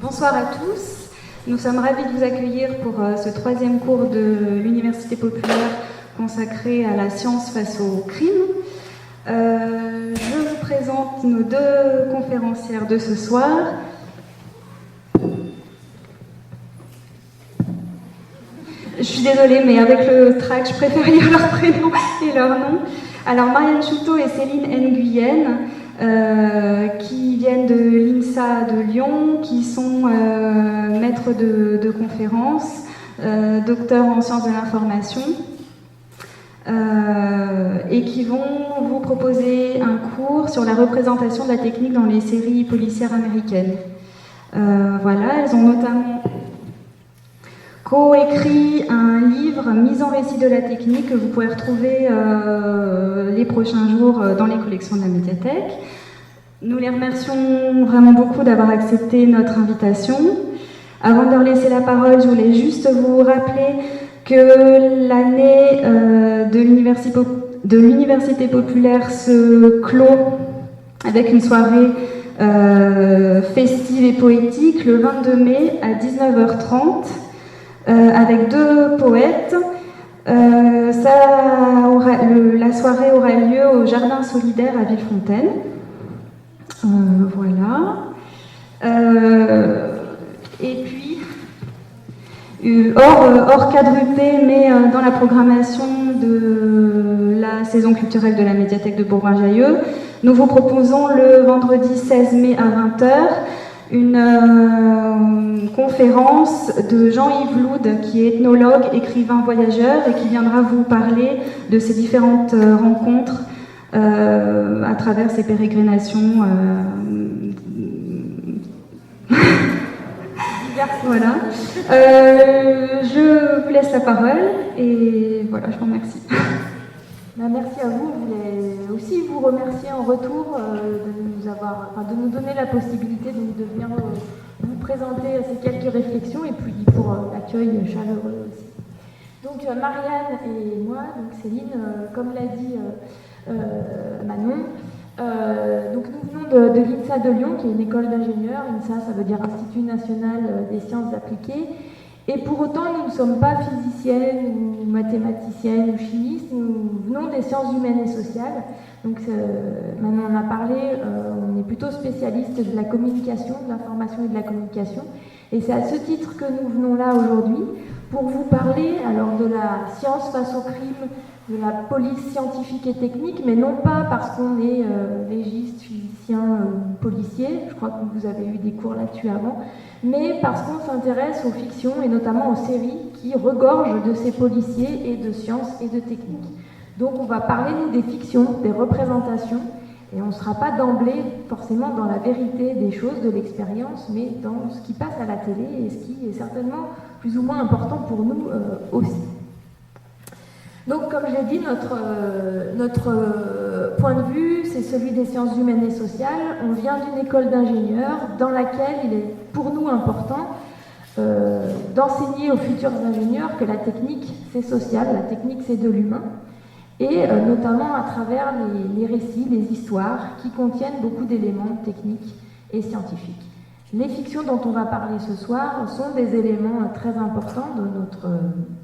Bonsoir à tous. Nous sommes ravis de vous accueillir pour ce troisième cours de l'Université populaire consacré à la science face au crime. Je vous présente nos deux conférencières de ce soir. Je suis désolée, mais avec le track, je préfère lire leur prénom et leur nom. Alors, Marianne Chouteau et Céline Nguyen, qui viennent de l'INSA de Lyon, qui sont maîtres de conférences, docteurs en sciences de l'information, et qui vont vous proposer un cours sur la représentation de la technique dans les séries policières américaines. Voilà, elles ont notamment co-écrit un livre mis en récit de la technique que vous pourrez retrouver les prochains jours dans les collections de la médiathèque. Nous les remercions vraiment beaucoup d'avoir accepté notre invitation. Avant de leur laisser la parole, je voulais juste vous rappeler que l'année de l'Université populaire se clôt avec une soirée festive et poétique le 22 mai à 19h30. Avec deux poètes. La soirée aura lieu au Jardin solidaire à Villefontaine. Voilà. Et puis, hors quadrupé, mais dans la programmation de la saison culturelle de la médiathèque de Bourgoin-Jallieu, nous vous proposons le vendredi 16 mai à 20h une conférence de Jean-Yves Loud, qui est ethnologue, écrivain, voyageur, et qui viendra vous parler de ces différentes rencontres à travers ses pérégrinations voilà. Je vous laisse la parole et voilà, je vous remercie. Merci à vous. Je voulais aussi vous remercier en retour de nous donner la possibilité de venir vous présenter ces quelques réflexions et puis pour l'accueil chaleureux aussi. Donc Marianne et moi, donc Céline, comme l'a dit Manon, donc nous venons de l'INSA de Lyon, qui est une école d'ingénieurs. INSA, ça veut dire Institut national des sciences appliquées. Et pour autant, nous ne sommes pas physiciennes ou mathématiciennes ou chimistes, nous venons des sciences humaines et sociales. Donc maintenant on a parlé, on est plutôt spécialiste de la communication, de l'information et de la communication. Et c'est à ce titre que nous venons là aujourd'hui pour vous parler alors de la science face au crime, de la police scientifique et technique, mais non pas parce qu'on est légiste, physicien, policier, je crois que vous avez eu des cours là-dessus avant, mais parce qu'on s'intéresse aux fictions et notamment aux séries qui regorgent de ces policiers et de sciences et de techniques. Donc on va parler, nous, des fictions, des représentations, et on ne sera pas d'emblée forcément dans la vérité des choses, de l'expérience, mais dans ce qui passe à la télé et ce qui est certainement plus ou moins important pour nous aussi. Donc, comme je l'ai dit, notre point de vue, c'est celui des sciences humaines et sociales. On vient d'une école d'ingénieurs dans laquelle il est pour nous important d'enseigner aux futurs ingénieurs que la technique, c'est social, la technique, c'est de l'humain, et notamment à travers les récits, les histoires qui contiennent beaucoup d'éléments techniques et scientifiques. Les fictions dont on va parler ce soir sont des éléments très importants de notre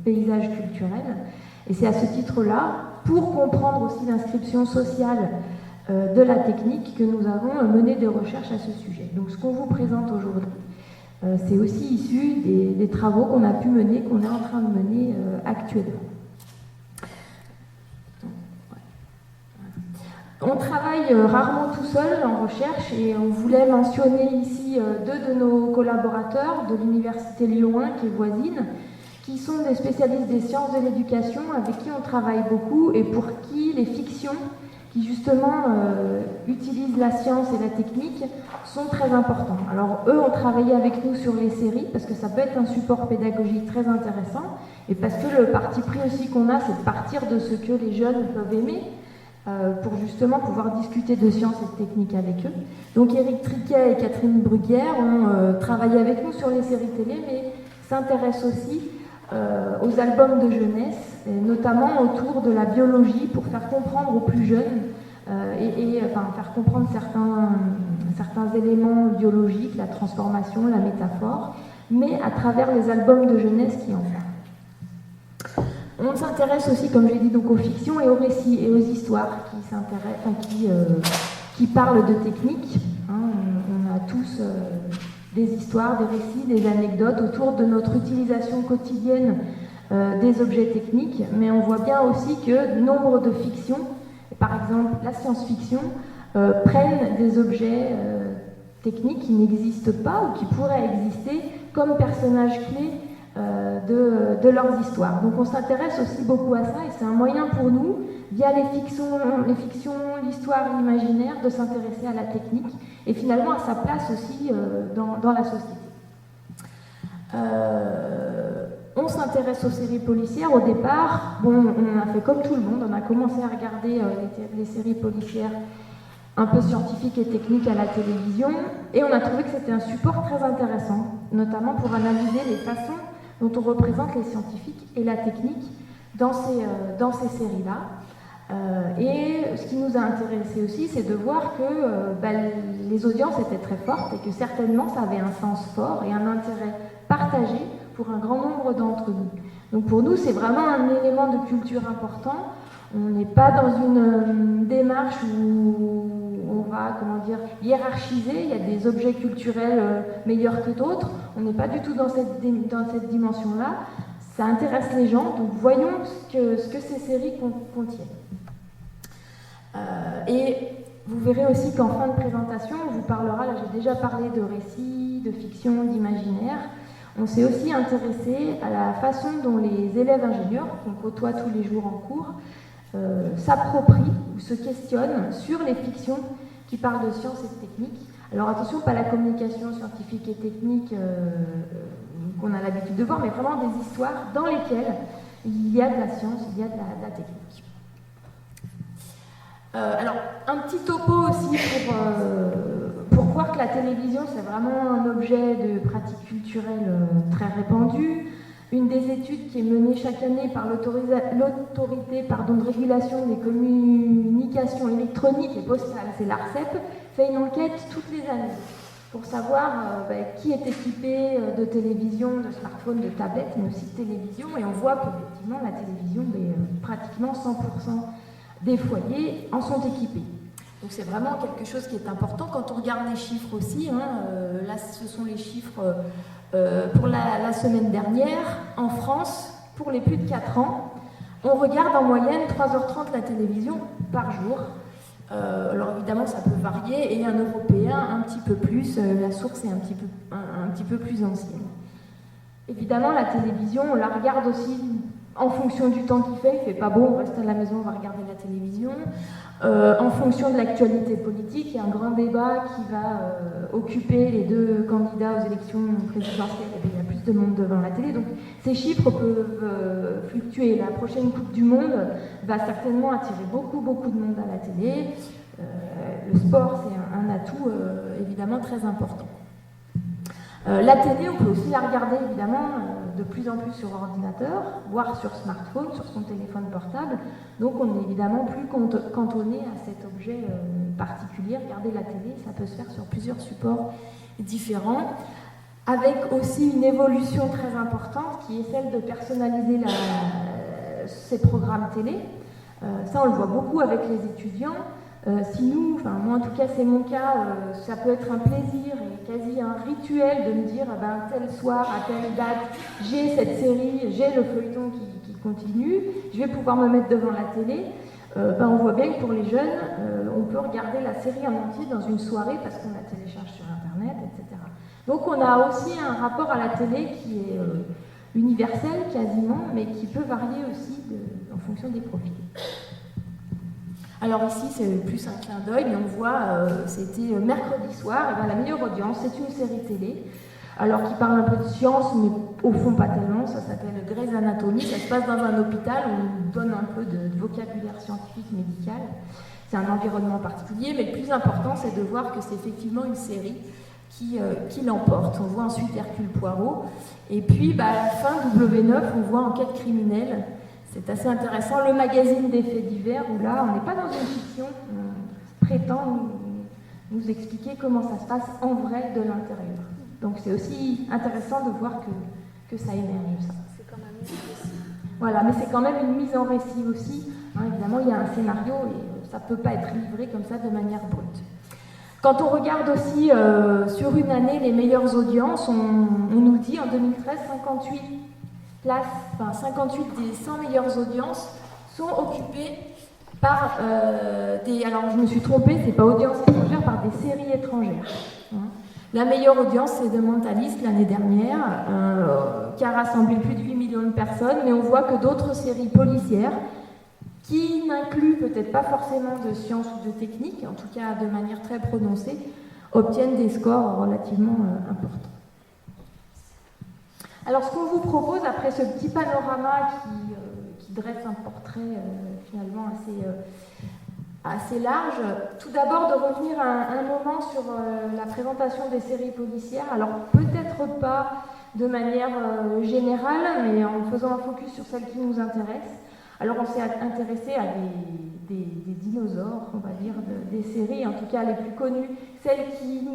paysage culturel. Et c'est à ce titre-là, pour comprendre aussi l'inscription sociale de la technique, que nous avons mené des recherches à ce sujet. Donc ce qu'on vous présente aujourd'hui, c'est aussi issu des travaux qu'on a pu mener, qu'on est en train de mener actuellement. On travaille rarement tout seul en recherche et on voulait mentionner ici deux de nos collaborateurs de l'Université Lyon 1, qui est voisine, qui sont des spécialistes des sciences de l'éducation, avec qui on travaille beaucoup et pour qui les fictions, qui justement utilisent la science et la technique, sont très importants. Alors eux ont travaillé avec nous sur les séries, parce que ça peut être un support pédagogique très intéressant, et parce que le parti pris aussi qu'on a, c'est de partir de ce que les jeunes peuvent aimer, pour justement pouvoir discuter de sciences et de techniques avec eux. Donc Éric Triquet et Catherine Bruguière ont travaillé avec nous sur les séries télé, mais s'intéressent aussi aux albums de jeunesse, et notamment autour de la biologie, pour faire comprendre aux plus jeunes enfin, faire comprendre certains éléments biologiques, la transformation, la métaphore, mais à travers les albums de jeunesse qui en font. On s'intéresse aussi, comme j'ai dit, donc aux fictions et aux récits et aux histoires qui parlent de technique. On a tous des histoires, des récits, des anecdotes autour de notre utilisation quotidienne des objets techniques, mais on voit bien aussi que nombre de fictions, par exemple la science-fiction, prennent des objets techniques qui n'existent pas ou qui pourraient exister comme personnages clés de leurs histoires. Donc on s'intéresse aussi beaucoup à ça et c'est un moyen pour nous, via les fictions, l'histoire et l'imaginaire, de s'intéresser à la technique et finalement à sa place aussi dans la société. On s'intéresse aux séries policières. Au départ, bon, on a fait comme tout le monde, on a commencé à regarder les séries policières un peu scientifiques et techniques à la télévision et on a trouvé que c'était un support très intéressant, notamment pour analyser les façons dont on représente les scientifiques et la technique dans ces séries-là. Et ce qui nous a intéressé aussi, c'est de voir que les audiences étaient très fortes et que certainement ça avait un sens fort et un intérêt partagé pour un grand nombre d'entre nous. Donc pour nous, c'est vraiment un élément de culture important. On n'est pas dans une démarche où on va, hiérarchiser. Il y a des objets culturels meilleurs que d'autres. On n'est pas du tout dans cette dimension-là. Ça intéresse les gens, donc voyons ce que ces séries contiennent. Et vous verrez aussi qu'en fin de présentation, on vous parlera, là j'ai déjà parlé de récits, de fiction, d'imaginaire. On s'est aussi intéressé à la façon dont les élèves ingénieurs, qu'on côtoie tous les jours en cours, s'approprient ou se questionnent sur les fictions qui parlent de sciences et de techniques. Alors attention, pas la communication scientifique et technique qu'on a l'habitude de voir, mais vraiment des histoires dans lesquelles il y a de la science, il y a de la technique. Alors, un petit topo aussi pour voir que la télévision, c'est vraiment un objet de pratique culturelle très répandu. Une des études qui est menée chaque année par l'autorité de régulation des communications électroniques et postales, c'est l'ARCEP, fait une enquête toutes les années pour savoir qui est équipé de télévision, de smartphone, de tablette, mais aussi de télévision. Et on voit qu'effectivement, la télévision, pratiquement 100% des foyers en sont équipés. Donc c'est vraiment quelque chose qui est important. Quand on regarde les chiffres aussi, là ce sont les chiffres pour la semaine dernière. En France, pour les plus de 4 ans, on regarde en moyenne 3h30 la télévision par jour. Alors évidemment ça peut varier, et un Européen un petit peu plus, la source est un petit peu plus ancienne. Évidemment la télévision, on la regarde aussi en fonction du temps qu'il fait. Il fait pas beau, on reste à la maison, on va regarder la télévision. En fonction de l'actualité politique, il y a un grand débat qui va occuper les 2 candidats aux élections présidentielles. Il y a plus de monde devant la télé, donc ces chiffres peuvent fluctuer. La prochaine Coupe du Monde va certainement attirer beaucoup de monde à la télé. Le sport, c'est un atout évidemment très important. La télé, on peut aussi la regarder évidemment de plus en plus sur ordinateur, voire sur smartphone, sur son téléphone portable. Donc on est évidemment plus cantonné à cet objet particulier. Regarder la télé, ça peut se faire sur plusieurs supports différents, avec aussi une évolution très importante qui est celle de personnaliser ces programmes télé. Ça, on le voit beaucoup avec les étudiants. Moi en tout cas c'est mon cas, ça peut être un plaisir et quasi un rituel de me dire tel soir, à telle date, j'ai cette série, j'ai le feuilleton qui continue, je vais pouvoir me mettre devant la télé. On voit bien que pour les jeunes, on peut regarder la série en entier dans une soirée parce qu'on la télécharge sur internet, etc. Donc on a aussi un rapport à la télé qui est universel quasiment, mais qui peut varier aussi en fonction des profils. Alors ici, c'est plus un clin d'œil, mais on voit, c'était mercredi soir, et la meilleure audience, c'est une série télé, alors qui parle un peu de science, mais au fond pas tellement. Ça s'appelle Grey's Anatomy, ça se passe dans un hôpital, on nous donne un peu de vocabulaire scientifique, médical. C'est un environnement particulier, mais le plus important, c'est de voir que c'est effectivement une série qui l'emporte. On voit ensuite Hercule Poirot, et puis à la fin, W9, on voit Enquête criminelle. C'est assez intéressant, le magazine des faits divers, où là, on n'est pas dans une fiction, prétend nous expliquer comment ça se passe en vrai de l'intérieur. Donc c'est aussi intéressant de voir que ça émerge, ça. C'est quand même mise en récit. Voilà, mais c'est quand même une mise en récit aussi. Hein, évidemment, il y a un scénario et ça ne peut pas être livré comme ça de manière brute. Quand on regarde aussi sur une année les meilleures audiences, on nous dit en 2013, 58 places, enfin 58 des 100 meilleures audiences sont occupées par alors je me suis trompée, c'est pas audience étrangère, par des séries étrangères. Hein. La meilleure audience, c'est The Mentalist l'année dernière, qui a rassemblé plus de 8 millions de personnes, mais on voit que d'autres séries policières, qui n'incluent peut-être pas forcément de sciences ou de techniques, en tout cas de manière très prononcée, obtiennent des scores relativement importants. Alors ce qu'on vous propose, après ce petit panorama qui dresse un portrait finalement assez large, tout d'abord de revenir un moment sur la présentation des séries policières, alors peut-être pas de manière générale, mais en faisant un focus sur celles qui nous intéressent. Alors on s'est intéressé à des dinosaures, on va dire, des séries, en tout cas les plus connues, celle qui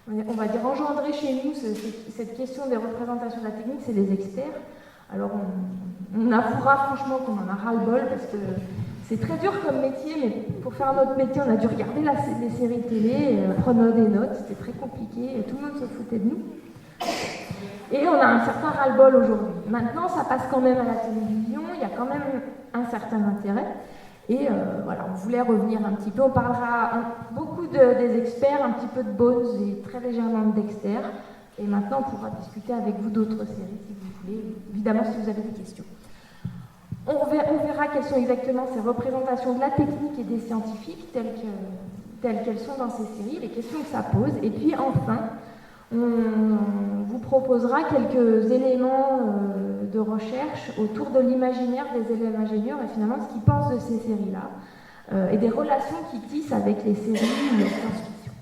on va dire, engendré chez nous cette question des représentations de la technique, c'est les experts. Alors on avouera franchement qu'on en a ras-le-bol parce que c'est très dur comme métier, mais pour faire notre métier, on a dû regarder les séries télé, prendre des notes, c'était très compliqué, et tout le monde se foutait de nous. Et on a un certain ras-le-bol aujourd'hui. Maintenant, ça passe quand même à la télévision, il y a quand même un certain intérêt. Et voilà, on voulait revenir un petit peu. On parlera beaucoup des experts, un petit peu de Bones et très légèrement de Dexter. Et maintenant, on pourra discuter avec vous d'autres séries si vous voulez, évidemment si vous avez des questions. On verra quelles sont exactement ces représentations de la technique et des scientifiques telles qu'elles sont dans ces séries, les questions que ça pose. Et puis enfin, on vous proposera quelques éléments de recherche autour de l'imaginaire des élèves ingénieurs et finalement ce qu'ils pensent de ces séries-là et des relations qu'ils tissent avec les séries ou les science-fiction.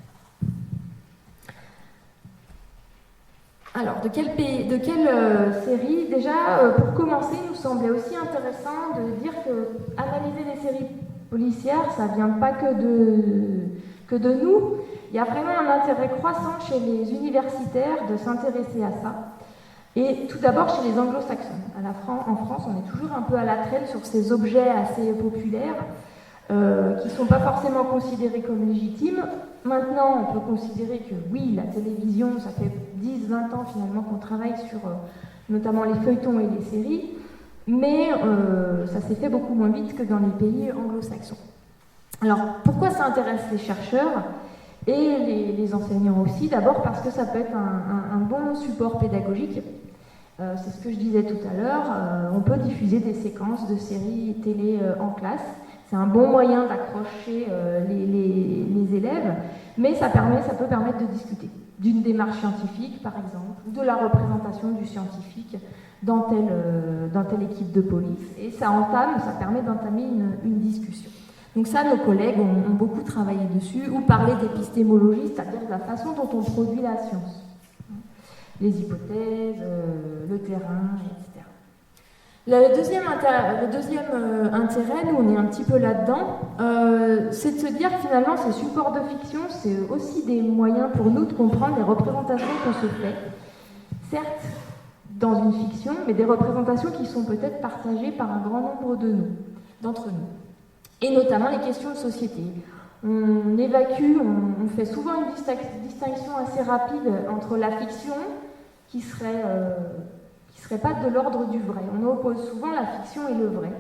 Alors, de quelle série? Déjà, pour commencer, il nous semblait aussi intéressant de dire que analyser les séries policières, ça ne vient pas que de nous. Il y a vraiment un intérêt croissant chez les universitaires de s'intéresser à ça. Et tout d'abord chez les anglo-saxons. En France, on est toujours un peu à la traîne sur ces objets assez populaires qui ne sont pas forcément considérés comme légitimes. Maintenant, on peut considérer que oui, la télévision, ça fait 10-20 ans finalement qu'on travaille sur notamment les feuilletons et les séries, mais ça s'est fait beaucoup moins vite que dans les pays anglo-saxons. Alors, pourquoi ça intéresse les chercheurs et les enseignants aussi? D'abord parce que ça peut être un bon support pédagogique. C'est ce que je disais tout à l'heure. On peut diffuser des séquences de séries télé en classe. C'est un bon moyen d'accrocher les élèves, mais ça peut permettre de discuter d'une démarche scientifique, par exemple, ou de la représentation du scientifique dans telle équipe de police. Et ça permet d'entamer une discussion. Donc ça, nos collègues ont beaucoup travaillé dessus, ou parlé d'épistémologie, c'est-à-dire de la façon dont on produit la science. Les hypothèses, le terrain, etc. Le deuxième intérêt, nous on est un petit peu là-dedans, c'est de se dire que finalement ces supports de fiction, c'est aussi des moyens pour nous de comprendre les représentations qu'on se fait. Certes, dans une fiction, mais des représentations qui sont peut-être partagées par un grand nombre d'entre nous. Et notamment les questions de société. On évacue, on fait souvent une distinction assez rapide entre la fiction qui serait pas de l'ordre du vrai. On oppose souvent la fiction et le vrai,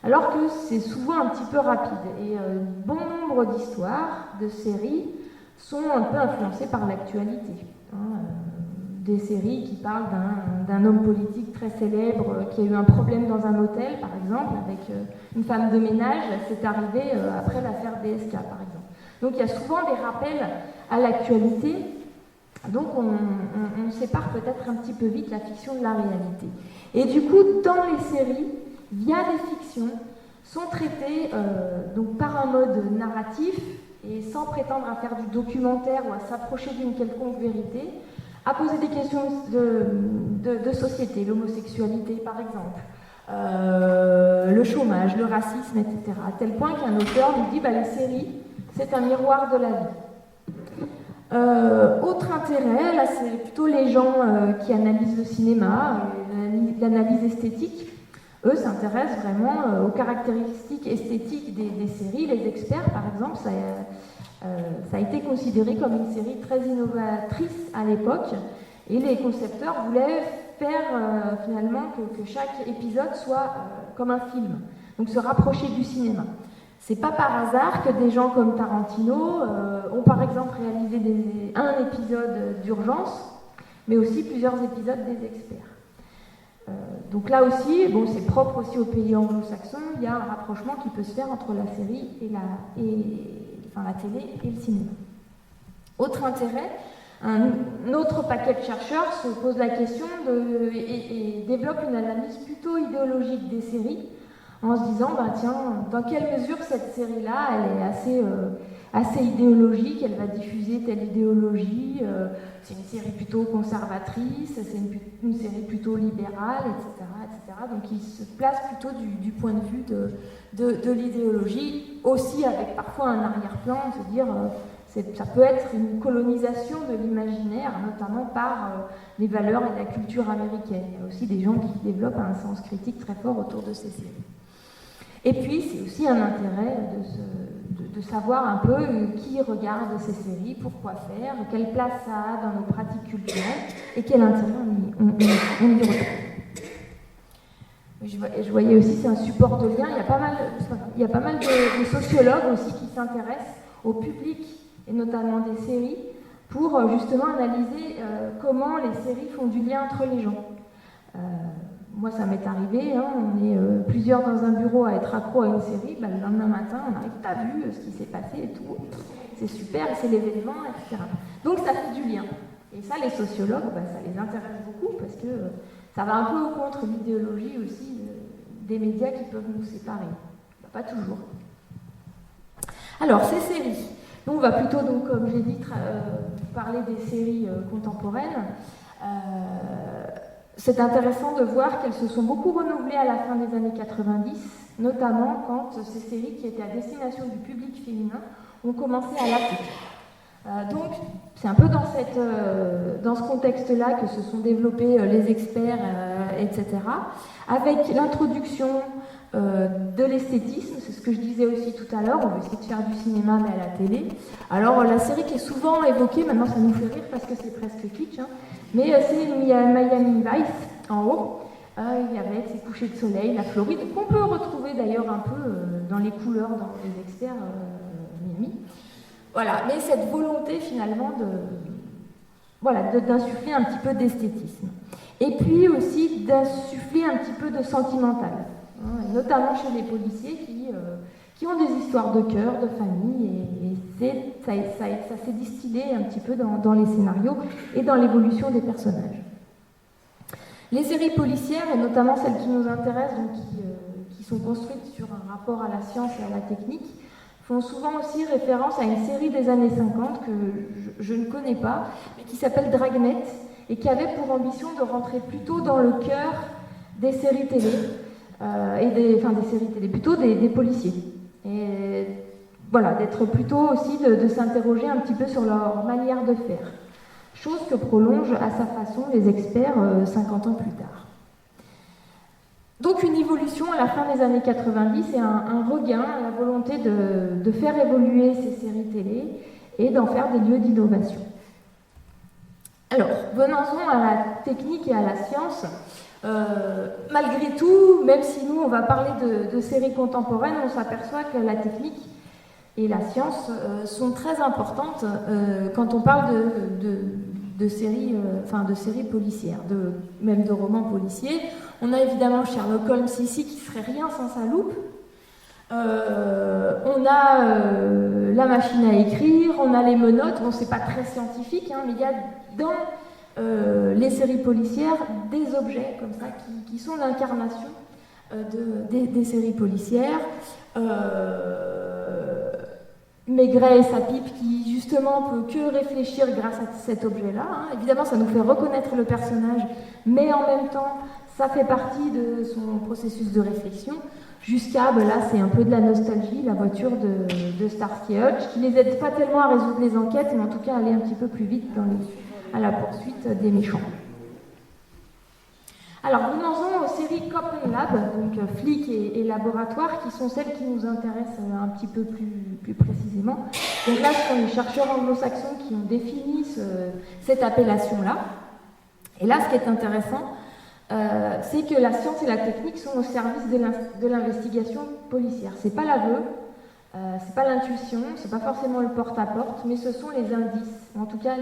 alors que c'est souvent un petit peu rapide. Et bon nombre d'histoires, de séries, sont un peu influencées par l'actualité. Des séries qui parlent d'un homme politique très célèbre qui a eu un problème dans un hôtel, par exemple, avec une femme de ménage. C'est arrivé après l'affaire DSK, par exemple. Donc il y a souvent des rappels à l'actualité. Donc on sépare peut-être un petit peu vite la fiction de la réalité. Et du coup, dans les séries, via des fictions, sont traitées donc par un mode narratif et sans prétendre à faire du documentaire ou à s'approcher d'une quelconque vérité, à poser des questions de société, l'homosexualité par exemple, le chômage, le racisme, etc. À tel point qu'un auteur nous dit les séries, c'est un miroir de la vie. Autre intérêt, là c'est plutôt les gens qui analysent le cinéma, l'analyse esthétique. Eux s'intéressent vraiment aux caractéristiques esthétiques des séries. Les experts, par exemple, ça a été considéré comme une série très innovatrice à l'époque. Et les concepteurs voulaient faire finalement que chaque épisode soit comme un film, donc se rapprocher du cinéma. C'est pas par hasard que des gens comme Tarantino ont par exemple réalisé un épisode d'Urgence, mais aussi plusieurs épisodes des experts. Donc là aussi, c'est propre aussi aux pays anglo-saxons, il y a un rapprochement qui peut se faire entre la série et la télé et le cinéma. Autre intérêt, un autre paquet de chercheurs se pose la question et développe une analyse plutôt idéologique des séries, en se disant, tiens, dans quelle mesure cette série-là, elle est assez idéologique, elle va diffuser telle idéologie, c'est une série plutôt conservatrice, c'est une série plutôt libérale, etc., etc. Donc il se place plutôt du point de vue de l'idéologie, aussi avec parfois un arrière-plan, de se dire, ça peut être une colonisation de l'imaginaire, notamment par les valeurs et la culture américaine. Il y a aussi des gens qui développent un sens critique très fort autour de ces séries. Et puis, c'est aussi un intérêt de savoir un peu qui regarde ces séries, pourquoi faire, quelle place ça a dans nos pratiques culturelles et quel intérêt on y retrouve. Je voyais aussi, c'est un support de lien, il y a pas mal de sociologues aussi qui s'intéressent au public et notamment des séries pour justement analyser comment les séries font du lien entre les gens. Moi, ça m'est arrivé, on est plusieurs dans un bureau à être accro à une série, le lendemain matin, on arrive, t'as vu ce qui s'est passé et tout, c'est super, c'est l'événement, etc. Donc ça fait du lien. Et ça, les sociologues, ça les intéresse beaucoup parce que ça va un peu contre l'idéologie aussi des médias qui peuvent nous séparer. Pas toujours. Alors, ces séries. Nous, on va plutôt, donc, comme j'ai dit, parler des séries contemporaines. C'est intéressant de voir qu'elles se sont beaucoup renouvelées à la fin des années 90, notamment quand ces séries qui étaient à destination du public féminin ont commencé à l'appliquer. Donc, c'est un peu dans ce contexte-là que se sont développés les experts, etc., avec l'introduction de l'esthétisme, c'est ce que je disais aussi tout à l'heure, on veut essayer de faire du cinéma mais à la télé. Alors la série qui est souvent évoquée, maintenant ça nous fait rire parce que c'est presque kitsch, mais c'est Miami Vice en haut, il y avait ces couchers de soleil, la Floride, qu'on peut retrouver d'ailleurs un peu dans les couleurs dans les experts Miami. Voilà, mais cette volonté finalement d'insuffler un petit peu d'esthétisme. Et puis aussi d'insuffler un petit peu de sentimental. Notamment chez les policiers qui ont des histoires de cœur, de famille, et ça s'est distillé un petit peu dans les scénarios et dans l'évolution des personnages. Les séries policières, et notamment celles qui nous intéressent, donc qui sont construites sur un rapport à la science et à la technique, font souvent aussi référence à une série des années 50 que je ne connais pas, mais qui s'appelle Dragnet, et qui avait pour ambition de rentrer plutôt dans le cœur des séries télé, des séries télé, plutôt des policiers. Et voilà, d'être plutôt aussi de s'interroger un petit peu sur leur manière de faire. Chose que prolongent à sa façon les experts 50 ans plus tard. Donc une évolution à la fin des années 90 et un regain à la volonté de faire évoluer ces séries télé et d'en faire des lieux d'innovation. Alors, venons-en à la technique et à la science. Malgré tout, même si nous on va parler de séries contemporaines, on s'aperçoit que la technique et la science sont très importantes quand on parle de séries policières, même de romans policiers. On a évidemment Sherlock Holmes ici qui serait rien sans sa loupe. On a la machine à écrire, on a les menottes. Bon, c'est pas très scientifique, mais il y a dans les séries policières des objets comme ça qui sont l'incarnation des séries policières. Maigret et sa pipe qui justement peut que réfléchir grâce à cet objet-là. Évidemment, ça nous fait reconnaître le personnage, mais en même temps, ça fait partie de son processus de réflexion, jusqu'à, là c'est un peu de la nostalgie, la voiture de Starsky et Hutch, qui les aide pas tellement à résoudre les enquêtes, mais en tout cas à aller un petit peu plus vite à la poursuite des méchants. Alors, venons-en aux séries Cop and Lab, donc flics et laboratoires, qui sont celles qui nous intéressent un petit peu plus précisément. Donc là, ce sont les chercheurs anglo-saxons qui ont défini cette appellation-là. Et là, ce qui est intéressant, c'est que la science et la technique sont au service de l'investigation policière. C'est pas l'aveu, c'est pas l'intuition, c'est pas forcément le porte-à-porte, mais ce sont les indices, ou en tout cas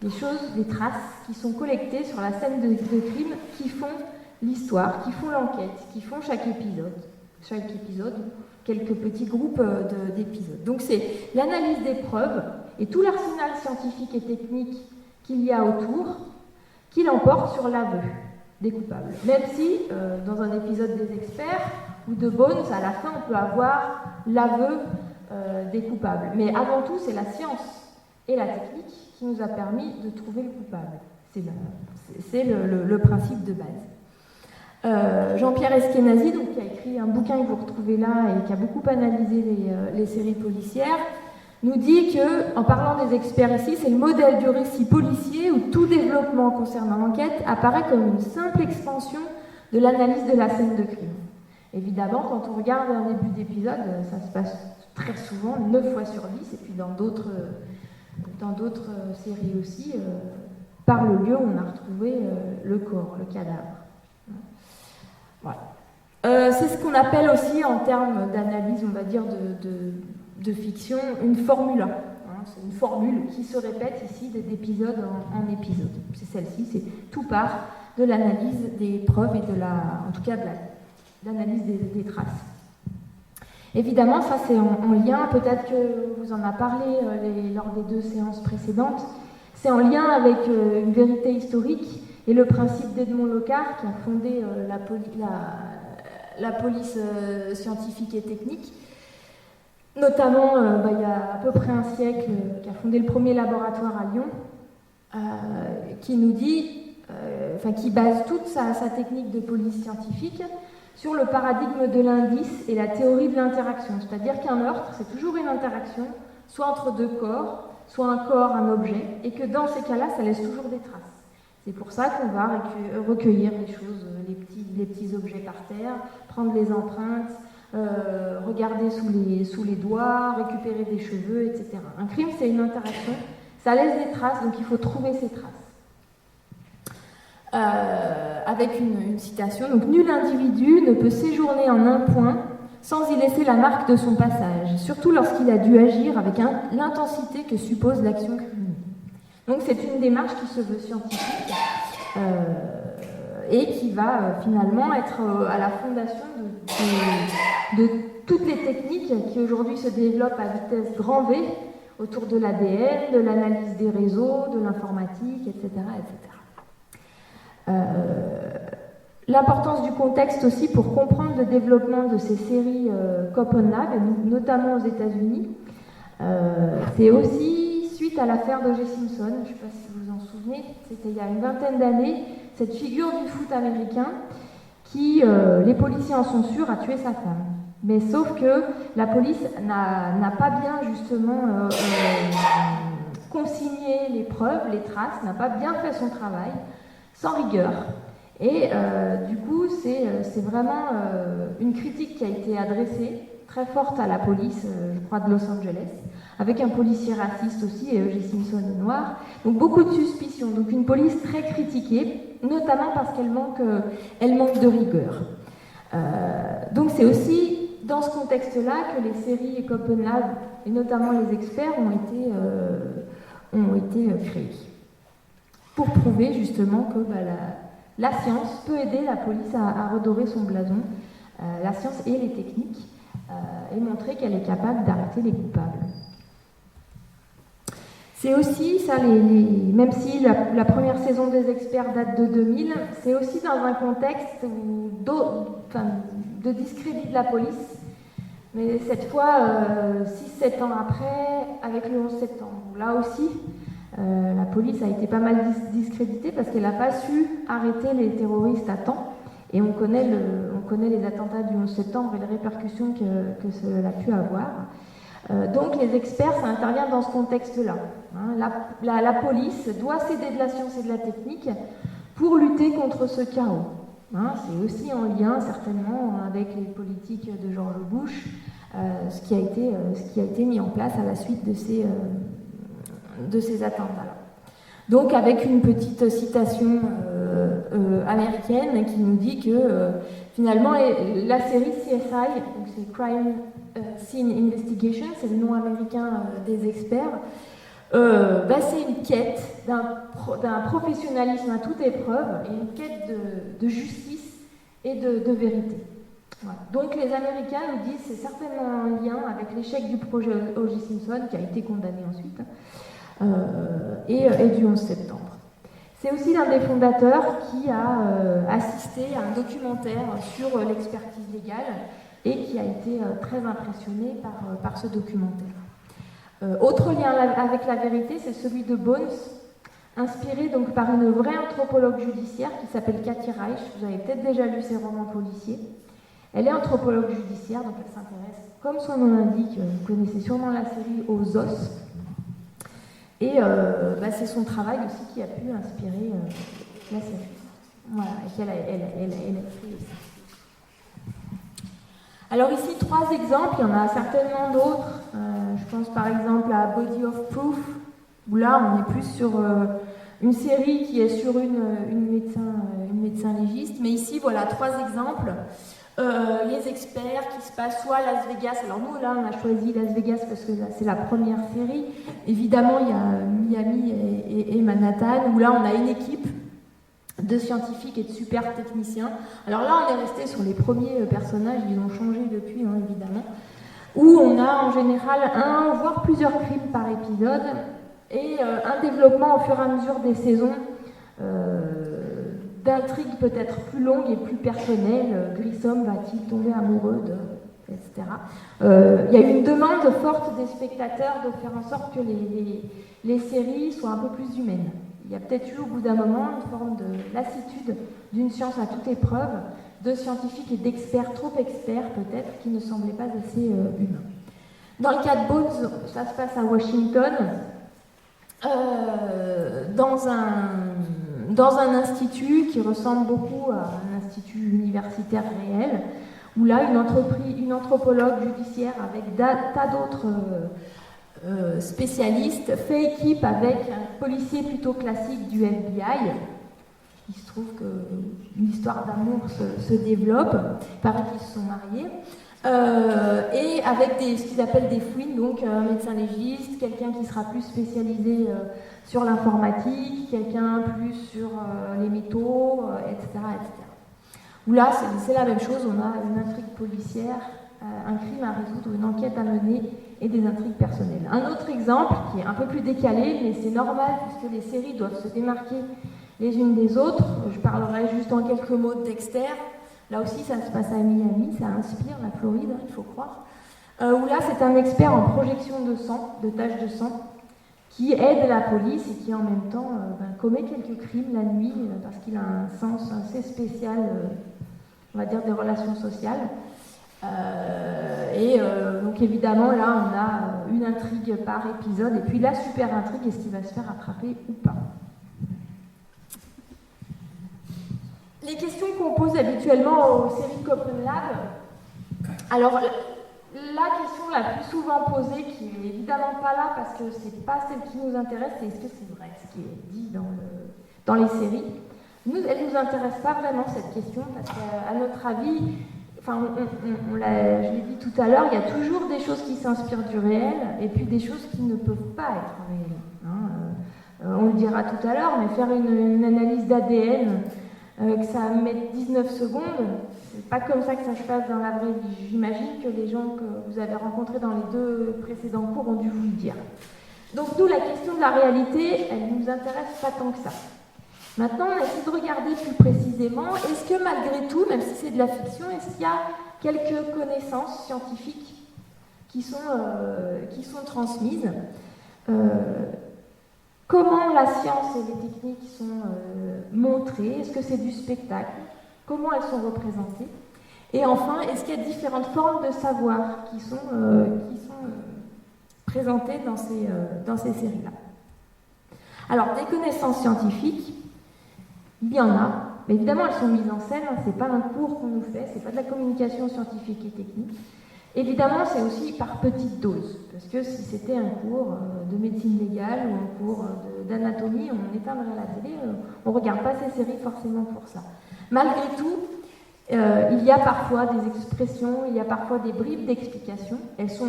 les choses, les traces qui sont collectées sur la scène de crime, qui font l'histoire, qui font l'enquête, qui font chaque épisode, quelques petits groupes d'épisodes. Donc c'est l'analyse des preuves et tout l'arsenal scientifique et technique qu'il y a autour qui l'emporte sur l'aveu des coupables. Même si, dans un épisode des experts ou de Bones, à la fin, on peut avoir l'aveu des coupables. Mais avant tout, c'est la science et la technique qui nous a permis de trouver le coupable. C'est le principe de base. Jean-Pierre Eskenazi, donc, qui a écrit un bouquin que vous retrouvez là et qui a beaucoup analysé les séries policières, nous dit que, en parlant des experts ici, c'est le modèle du récit policier où tout développement concernant l'enquête apparaît comme une simple expansion de l'analyse de la scène de crime. Évidemment, quand on regarde un début d'épisode, ça se passe très souvent, 9 fois sur 10, et puis dans d'autres séries aussi, par le lieu où on a retrouvé le corps, le cadavre. Voilà. C'est ce qu'on appelle aussi, en termes d'analyse, on va dire, de fiction, une formule. C'est une formule qui se répète ici d'épisode en épisode. C'est celle-ci, c'est tout part de l'analyse des preuves et en tout cas de l'analyse des traces. Évidemment, ça c'est en lien, peut-être que vous en a parlé lors des 2 séances précédentes, c'est en lien avec une vérité historique et le principe d'Edmond Locard qui a fondé la police scientifique et technique, notamment il y a à peu près un siècle, qui a fondé le premier laboratoire à Lyon, qui nous dit, qui base toute sa technique de police scientifique sur le paradigme de l'indice et la théorie de l'interaction. C'est-à-dire qu'un meurtre, c'est toujours une interaction, soit entre 2 corps, soit un corps, un objet, et que dans ces cas-là, ça laisse toujours des traces. C'est pour ça qu'on va recueillir les choses, les petits objets par terre, prendre les empreintes, regarder sous les doigts, récupérer des cheveux, etc. Un crime, c'est une interaction, ça laisse des traces, donc il faut trouver ces traces. Avec une citation, donc nul individu ne peut séjourner en un point sans y laisser la marque de son passage, surtout lorsqu'il a dû agir avec l'intensité que suppose l'action criminelle. Donc c'est une démarche qui se veut scientifique et qui va finalement être à la fondation de toutes les techniques qui aujourd'hui se développent à vitesse grand V autour de l'ADN, de l'analyse des réseaux, de l'informatique, etc., etc. L'importance du contexte aussi pour comprendre le développement de ces séries Cop and Lab, notamment aux États-Unis, c'est aussi suite à l'affaire d'O.J. Simpson. Je ne sais pas si vous vous en souvenez, c'était il y a une vingtaine d'années, cette figure du foot américain qui, les policiers en sont sûrs, a tué sa femme. Mais sauf que la police n'a pas bien justement consigné les preuves, les traces, n'a pas bien fait son travail, sans rigueur. Et du coup, c'est vraiment une critique qui a été adressée, très forte à la police, je crois, de Los Angeles, avec un policier raciste aussi, et O.J. Simpson est noir. Donc beaucoup de suspicions, donc une police très critiquée, notamment parce qu'elle manque de rigueur. Donc c'est aussi dans ce contexte-là que les séries Cop and Lab, et notamment les experts, ont été créées. Pour prouver justement que la science peut aider la police à redorer son blason, la science et les techniques, et montrer qu'elle est capable d'arrêter les coupables. C'est aussi, ça, même si la première saison des experts date de 2000, c'est aussi dans un contexte de discrédit de la police, mais cette fois 6-7 ans après, avec le 11 septembre. Là aussi, La police a été pas mal discréditée parce qu'elle n'a pas su arrêter les terroristes à temps. Et on connaît les attentats du 11 septembre et les répercussions que cela a pu avoir. Donc les experts, ça intervient dans ce contexte-là. Hein. La police doit s'aider de la science et de la technique pour lutter contre ce chaos. Hein. C'est aussi en lien certainement avec les politiques de George Bush, ce qui a été mis en place à la suite de ces attentats-là. Donc avec une petite citation américaine qui nous dit que finalement la série CSI, donc c'est Crime Scene Investigation, c'est le nom américain des experts, c'est une quête d'un professionnalisme à toute épreuve et une quête de justice et de vérité. Voilà. Donc les Américains nous disent que c'est certainement un lien avec l'échec du projet O.J. Simpson qui a été condamné ensuite et du 11 septembre. C'est aussi l'un des fondateurs qui a assisté à un documentaire sur l'expertise légale et qui a été très impressionné par ce documentaire. Autre lien avec la vérité, c'est celui de Bones, inspiré donc par une vraie anthropologue judiciaire qui s'appelle Kathy Reich. Vous avez peut-être déjà lu ses romans policiers. Elle est anthropologue judiciaire, donc elle s'intéresse, comme son nom l'indique, vous connaissez sûrement la série, aux os. Et c'est son travail aussi qui a pu inspirer la série. Voilà, et qu'elle a écrit aussi. Alors ici, 3 exemples, il y en a certainement d'autres. Je pense par exemple à Body of Proof, où là on est plus sur une série qui est sur une médecin légiste. Mais ici, voilà 3 exemples. Les experts qui se passent soit à Las Vegas. Alors nous, là, on a choisi Las Vegas parce que c'est la première série. Évidemment, il y a Miami et Manhattan, où là, on a une équipe de scientifiques et de super techniciens. Alors là, on est resté sur les premiers personnages, ils ont changé depuis, hein, évidemment, où on a en général un, voire plusieurs crimes par épisode, et un développement au fur et à mesure des saisons, d'intrigues peut-être plus longues et plus personnelles. Grissom va-t-il tomber amoureux etc. Il y a une demande forte des spectateurs de faire en sorte que les séries soient un peu plus humaines. Il y a peut-être eu au bout d'un moment une forme de lassitude d'une science à toute épreuve, de scientifiques et d'experts, trop experts peut-être, qui ne semblaient pas assez humains. Dans le cas de Bones, ça se passe à Washington, dans un institut qui ressemble beaucoup à un institut universitaire réel, où là, une anthropologue judiciaire avec tas d'autres spécialistes fait équipe avec un policier plutôt classique du FBI. Il se trouve qu'une histoire d'amour se développe, il paraît qu'ils se sont mariés. Et avec ce qu'ils appellent des fouines, donc un médecin légiste, quelqu'un qui sera plus spécialisé sur l'informatique, quelqu'un plus sur les métaux, etc., etc. Où là, c'est la même chose, on a une intrigue policière, un crime à résoudre, une enquête à mener et des intrigues personnelles. Un autre exemple, qui est un peu plus décalé, mais c'est normal puisque les séries doivent se démarquer les unes des autres. Je parlerai juste en quelques mots de Dexter. Là aussi, ça se passe à Miami, ça inspire la Floride, il faut croire. Où là, c'est un expert en projection de sang, de taches de sang, qui aide la police et qui en même temps commet quelques crimes la nuit parce qu'il a un sens assez spécial, on va dire, des relations sociales. Donc évidemment, là, on a une intrigue par épisode et puis la super intrigue, est-ce qu'il va se faire attraper ou pas. Les questions qu'on pose habituellement aux séries Copen Lab. Alors, la question la plus souvent posée, qui n'est évidemment pas là parce que c'est pas celle qui nous intéresse, c'est est-ce que c'est vrai ce qui est dit dans les séries. Elle ne nous intéresse pas vraiment cette question parce qu'à notre avis, je l'ai dit tout à l'heure, il y a toujours des choses qui s'inspirent du réel et puis des choses qui ne peuvent pas être réelles. On le dira tout à l'heure, mais faire une analyse d'ADN, que ça mette 19 secondes, c'est pas comme ça que ça se passe dans la vraie vie. J'imagine que les gens que vous avez rencontrés dans les 2 précédents cours ont dû vous le dire. Donc nous, la question de la réalité, elle ne nous intéresse pas tant que ça. Maintenant, on essaie de regarder plus précisément, est-ce que malgré tout, même si c'est de la fiction, est-ce qu'il y a quelques connaissances scientifiques qui sont transmises Comment la science et les techniques sont montrées? Est-ce que c'est du spectacle? Comment elles sont représentées? Et enfin, est-ce qu'il y a différentes formes de savoir qui sont présentées dans ces séries-là? Alors, des connaissances scientifiques, il y en a, mais évidemment elles sont mises en scène, hein, c'est pas un cours qu'on nous fait, c'est pas de la communication scientifique et technique. Évidemment, c'est aussi par petites doses, parce que si c'était un cours de médecine légale ou un cours d'anatomie, on éteindrait la télé, on ne regarde pas ces séries forcément pour ça. Malgré tout, il y a parfois des expressions, il y a parfois des bribes d'explications, elles sont,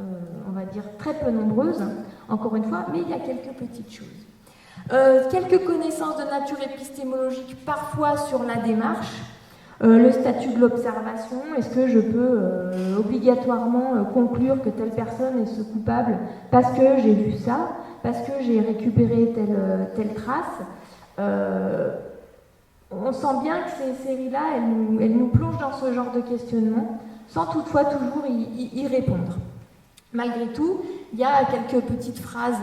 on va dire, très peu nombreuses, encore une fois, mais il y a quelques petites choses. Quelques connaissances de nature épistémologique, parfois sur la démarche, le statut de l'observation, est-ce que je peux obligatoirement conclure que telle personne est ce coupable parce que j'ai vu ça, parce que j'ai récupéré telle trace. On sent bien que ces séries-là, elles nous plongent dans ce genre de questionnement, sans toutefois toujours y répondre. Malgré tout, il y a quelques petites phrases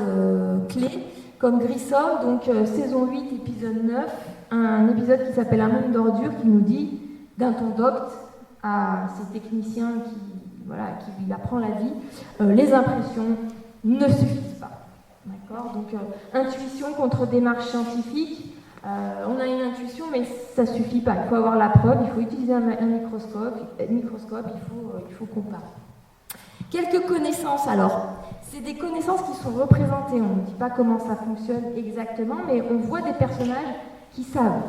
clés, comme Grissom, donc saison 8, épisode 9, un épisode qui s'appelle Un monde d'ordures, qui nous dit, d'un ton docte à ces techniciens qui lui apprend la vie, les impressions ne suffisent pas. D'accord? Donc, intuition contre démarche scientifique, on a une intuition, mais ça ne suffit pas. Il faut avoir la preuve, il faut utiliser un microscope, il faut comparer. Quelques connaissances, alors, c'est des connaissances qui sont représentées, on ne dit pas comment ça fonctionne exactement, mais on voit des personnages qui savent.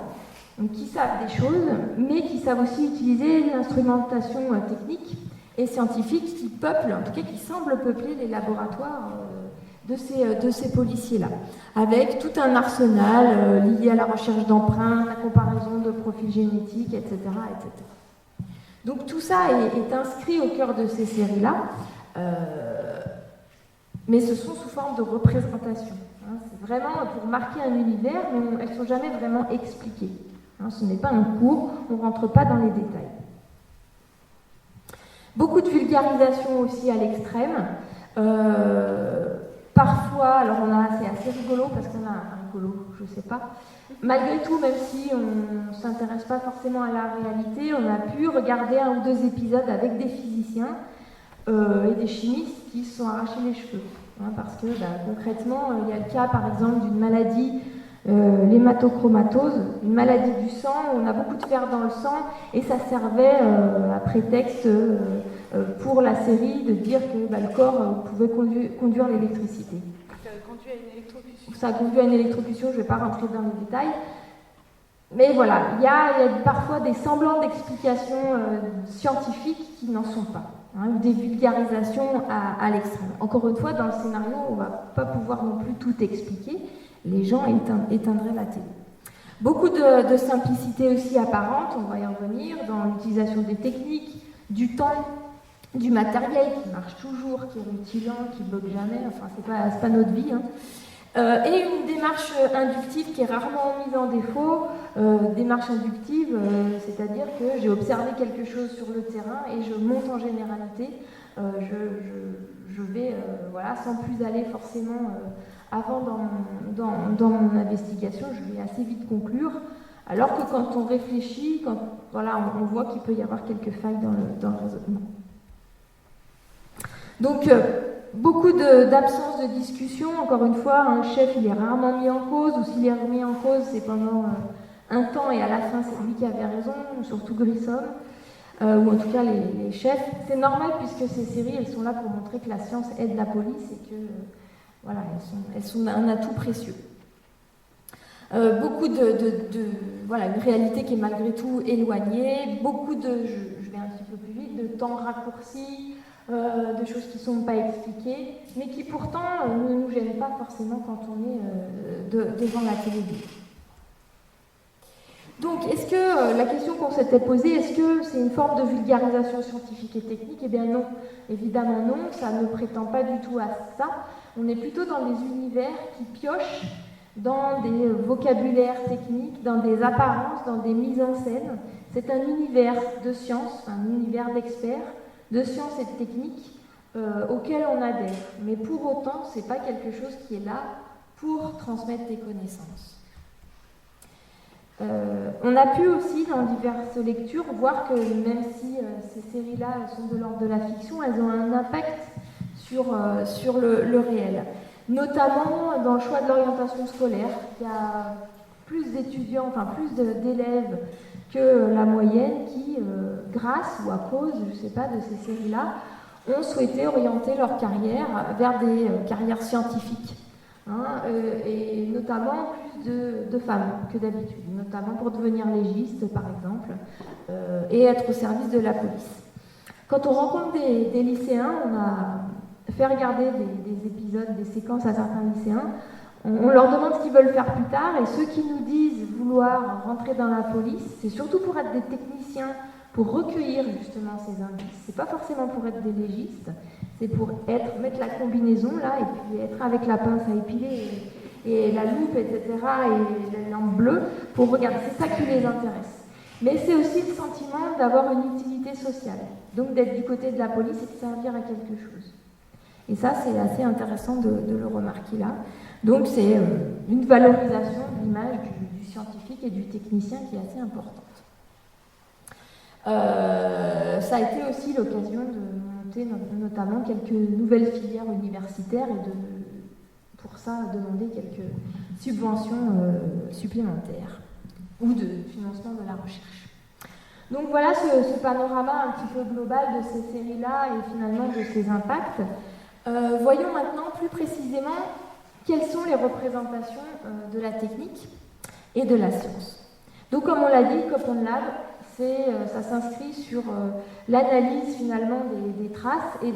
Donc, qui savent des choses, mais qui savent aussi utiliser l'instrumentation technique et scientifique qui peuple, en tout cas qui semble peupler les laboratoires de ces policiers-là, avec tout un arsenal lié à la recherche d'empreintes, la comparaison de profils génétiques, etc., etc. Donc tout ça est inscrit au cœur de ces séries-là, mais ce sont sous forme de représentation. Hein, c'est vraiment pour marquer un univers, mais elles ne sont jamais vraiment expliquées. Hein, ce n'est pas un cours, on ne rentre pas dans les détails. Beaucoup de vulgarisation aussi à l'extrême. Parfois, alors c'est assez rigolo parce qu'on a rigolo, je sais pas. Malgré tout, même si on ne s'intéresse pas forcément à la réalité, on a pu regarder un ou deux épisodes avec des physiciens et des chimistes qui se sont arrachés les cheveux. Hein, parce que concrètement, il y a le cas par exemple d'une maladie, l'hématochromatose, une maladie du sang, où on a beaucoup de fer dans le sang, et ça servait à prétexte pour la série de dire que le corps pouvait conduire l'électricité. Ça a conduit à une électrocution, je ne vais pas rentrer dans les détails. Mais voilà, il y a parfois des semblants d'explications scientifiques qui n'en sont pas, hein, ou des vulgarisations à l'extrême. Encore une fois, dans le scénario, on ne va pas pouvoir non plus tout expliquer. Les gens éteindraient la télé. Beaucoup de simplicité aussi apparente, on va y revenir, dans l'utilisation des techniques, du temps, du matériel qui marche toujours, qui est rutilant, qui ne bug jamais, enfin c'est pas notre vie. Hein. Et une démarche inductive qui est rarement mise en défaut. Démarche inductive, c'est-à-dire que j'ai observé quelque chose sur le terrain et je monte en généralité. Je vais, sans plus aller forcément avant dans mon investigation, je vais assez vite conclure. Alors que quand on réfléchit, on voit qu'il peut y avoir quelques failles dans le raisonnement. Donc, beaucoup d'absence de discussion. Encore une fois, un chef, il est rarement mis en cause, ou s'il est remis en cause, c'est pendant un temps, et à la fin, c'est lui qui avait raison, surtout Grissom, ou en tout cas les chefs. C'est normal, puisque ces séries, elles sont là pour montrer que la science aide la police, et que, elles sont un atout précieux. Beaucoup une réalité qui est malgré tout éloignée, beaucoup je vais un petit peu plus vite, de temps raccourci, de choses qui ne sont pas expliquées, mais qui pourtant ne nous gênent pas forcément quand on est devant la télévision. Donc, est-ce que la question qu'on s'était posée, est-ce que c'est une forme de vulgarisation scientifique et technique? Eh bien non, évidemment non, ça ne prétend pas du tout à ça. On est plutôt dans des univers qui piochent dans des vocabulaires techniques, dans des apparences, dans des mises en scène. C'est un univers de science, un univers d'experts, de sciences et de techniques auquel on adhère. Mais pour autant, ce n'est pas quelque chose qui est là pour transmettre des connaissances. On a pu aussi, dans diverses lectures, voir que même si ces séries-là sont de l'ordre de la fiction, elles ont un impact sur le réel. Notamment dans le choix de l'orientation scolaire. Il y a plus d'étudiants, enfin plus d'élèves que la moyenne qui, grâce ou à cause, je ne sais pas, de ces séries-là, ont souhaité orienter leur carrière vers des carrières scientifiques. Et notamment plus de femmes que d'habitude, notamment pour devenir légiste par exemple, et être au service de la police. Quand on rencontre des lycéens, on a fait regarder des épisodes, des séquences à certains lycéens, on leur demande ce qu'ils veulent faire plus tard, et ceux qui nous disent vouloir rentrer dans la police, c'est surtout pour être des techniciens, pour recueillir justement ces indices. C'est pas forcément pour être des légistes, c'est pour mettre la combinaison là, et puis être avec la pince à épiler, et la loupe, etc., et la lampe bleue, pour regarder. C'est ça qui les intéresse. Mais c'est aussi le sentiment d'avoir une utilité sociale, donc d'être du côté de la police et de servir à quelque chose. Et ça, c'est assez intéressant de le remarquer là. Donc c'est une valorisation de l'image du scientifique et du technicien qui est assez importante. Ça a été aussi l'occasion de monter notamment quelques nouvelles filières universitaires et pour ça demander quelques subventions supplémentaires ou de financement de la recherche. Donc voilà ce panorama un petit peu global de ces séries-là et finalement de ces impacts. Voyons maintenant plus précisément quelles sont les représentations de la technique et de la science. Donc comme on l'a dit, Copeland Lab, ça s'inscrit sur l'analyse finalement des traces et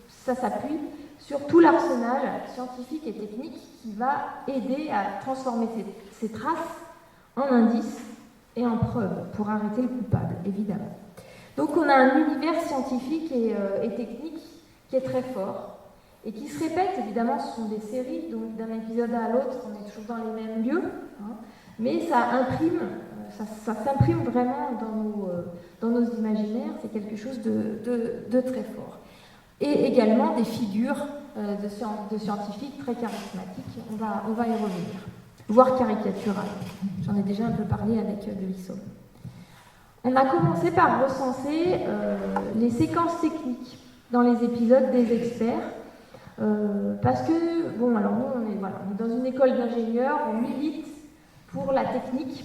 ça s'appuie sur tout l'arsenal scientifique et technique qui va aider à transformer ces traces en indices et en preuves pour arrêter le coupable, évidemment. Donc on a un univers scientifique et technique qui est très fort et qui se répète, évidemment, ce sont des séries, donc d'un épisode à l'autre, on est toujours dans les mêmes lieux, mais ça s'imprime vraiment dans nos imaginaires, c'est quelque chose de très fort. Et également des figures de scientifiques très charismatiques, on va y revenir, voire caricaturales. J'en ai déjà un peu parlé avec Delissom. On a commencé par recenser les séquences techniques dans les épisodes des experts, parce que, bon, alors nous, on est dans une école d'ingénieurs, on milite pour la technique.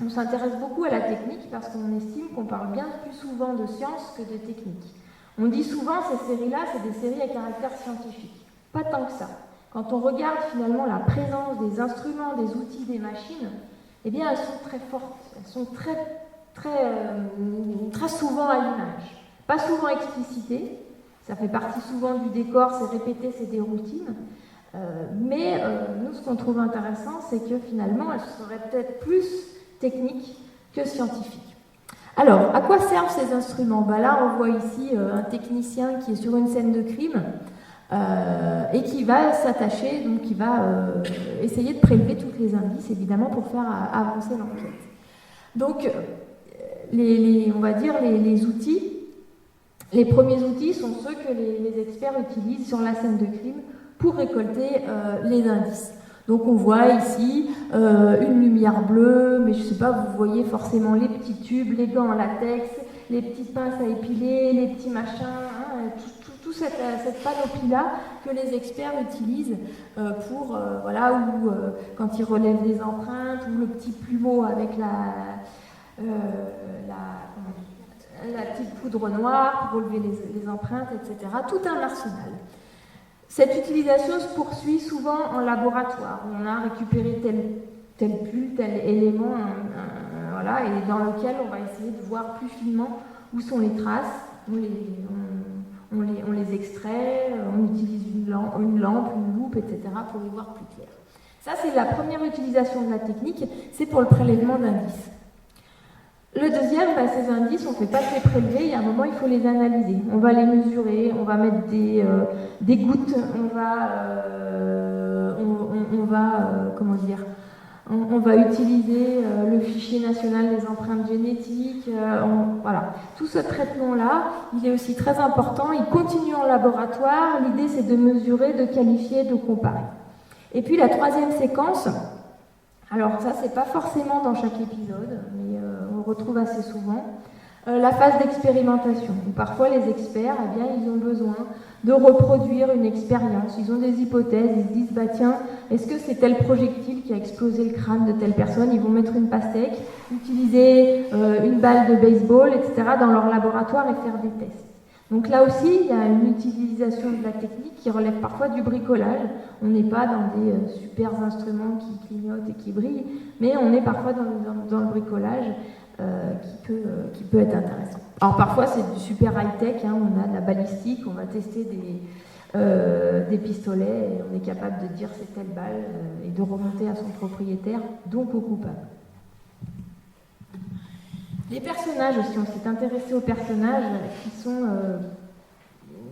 On s'intéresse beaucoup à la technique parce qu'on estime qu'on parle bien plus souvent de science que de technique. On dit souvent ces séries-là, c'est des séries à caractère scientifique. Pas tant que ça. Quand on regarde finalement la présence des instruments, des outils, des machines, eh bien elles sont très fortes, elles sont très souvent à l'image. Pas souvent explicitées, ça fait partie souvent du décor, c'est répété, c'est des routines. Mais nous, ce qu'on trouve intéressant, c'est que finalement, elles seraient peut-être plus techniques que scientifiques. Alors, à quoi servent ces instruments ? Là, on voit ici un technicien qui est sur une scène de crime et qui va s'attacher, donc qui va essayer de prélever tous les indices, évidemment, pour faire avancer l'enquête. Donc, on va dire les outils, les premiers outils sont ceux que les experts utilisent sur la scène de crime pour récolter les indices. Donc on voit ici une lumière bleue, mais je ne sais pas, vous voyez forcément les petits tubes, les gants en latex, les petites pinces à épiler, les petits machins, toute cette panoplie-là que les experts utilisent pour, quand ils relèvent des empreintes, ou le petit plumeau avec la petite poudre noire pour relever les empreintes, etc. Tout un arsenal. Cette utilisation se poursuit souvent en laboratoire. On a récupéré tel élément, et dans lequel on va essayer de voir plus finement où sont les traces. On les extrait, on utilise une lampe, une loupe, etc. pour les voir plus clair. Ça, c'est la première utilisation de la technique, c'est pour le prélèvement d'indices. Le deuxième, ces indices, on ne fait pas que les prélever, il y a un moment, il faut les analyser. On va les mesurer, on va mettre des gouttes, on va utiliser le fichier national des empreintes génétiques, Tout ce traitement-là, il est aussi très important, il continue en laboratoire, l'idée c'est de mesurer, de qualifier, de comparer. Et puis la troisième séquence, alors ça c'est pas forcément dans chaque épisode, mais on le retrouve assez souvent, la phase d'expérimentation, où parfois les experts, eh bien, ils ont besoin de reproduire une expérience, ils ont des hypothèses, ils se disent, bah tiens, est-ce que c'est tel projectile qui a explosé le crâne de telle personne? Ils vont mettre une pastèque, utiliser une balle de baseball, etc. dans leur laboratoire et faire des tests. Donc là aussi, il y a une utilisation de la technique qui relève parfois du bricolage. On n'est pas dans des super instruments qui clignotent et qui brillent, mais on est parfois dans le bricolage qui peut être intéressant. Alors parfois c'est du super high-tech, hein, on a de la balistique, on va tester des pistolets et on est capable de dire c'est telle balle et de remonter à son propriétaire, donc au coupable. Les personnages aussi, on s'est intéressé aux personnages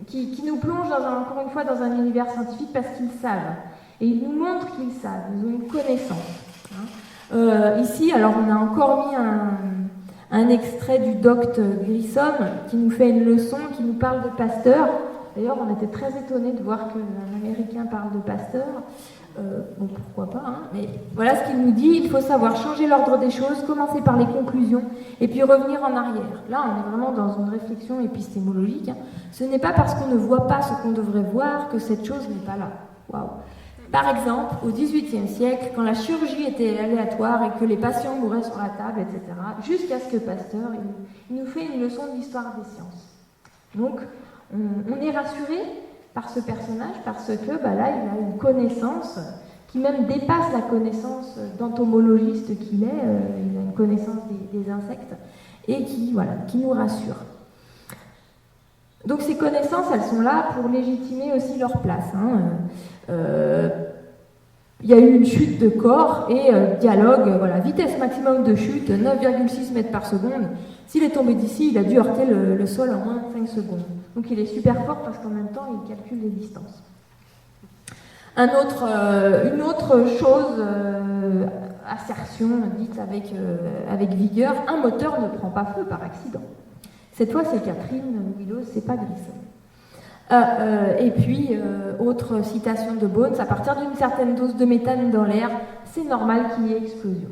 qui nous plongent encore une fois dans un univers scientifique parce qu'ils savent. Et ils nous montrent qu'ils savent, ils ont une connaissance. Hein. Ici, alors on a encore mis un extrait du Dr Grissom qui nous fait une leçon, qui nous parle de Pasteur. D'ailleurs, on était très étonnés de voir qu'un Américain parle de Pasteur. Bon, pourquoi pas, hein, mais voilà ce qu'il nous dit, il faut savoir changer l'ordre des choses, commencer par les conclusions, et puis revenir en arrière. Là, on est vraiment dans une réflexion épistémologique. Hein. Ce n'est pas parce qu'on ne voit pas ce qu'on devrait voir que cette chose n'est pas là. Waouh. Par exemple, au XVIIIe siècle, quand la chirurgie était aléatoire et que les patients mouraient sur la table, etc., jusqu'à ce que Pasteur il nous fait une leçon d'histoire des sciences. Donc, on est rassuré par ce personnage parce que là, il a une connaissance qui même dépasse la connaissance d'entomologiste qu'il est. Il a une connaissance des insectes et qui nous rassure. Donc ces connaissances, elles sont là pour légitimer aussi leur place. Hein. Il y a eu une chute de corps et dialogue, vitesse maximum de chute, 9,6 mètres par seconde. S'il est tombé d'ici, il a dû heurter le sol en moins de 5 secondes. Donc il est super fort parce qu'en même temps, il calcule les distances. Une autre chose, assertion dite avec vigueur, un moteur ne prend pas feu par accident. Cette fois, c'est Catherine Willows, c'est pas Grissom. Et puis, autre citation de Bones, à partir d'une certaine dose de méthane dans l'air, c'est normal qu'il y ait explosion.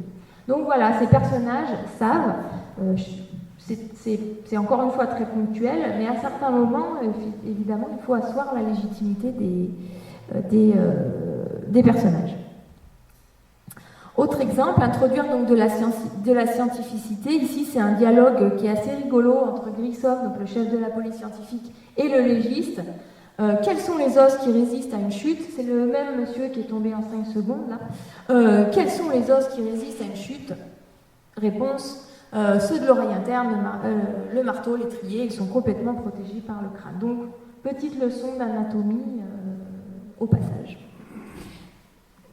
Donc voilà, ces personnages savent, c'est encore une fois très ponctuel, mais à certains moments, évidemment, il faut asseoir la légitimité des personnages. Autre exemple, introduire donc de la scientificité. Ici, c'est un dialogue qui est assez rigolo entre Grissom, donc le chef de la police scientifique, et le légiste. Quels sont les os qui résistent à une chute? C'est le même monsieur qui est tombé en 5 secondes, là. Quels sont les os qui résistent à une chute? Réponse, ceux de l'oreille interne, le marteau, l'étrier, ils sont complètement protégés par le crâne. Donc, petite leçon d'anatomie au passage.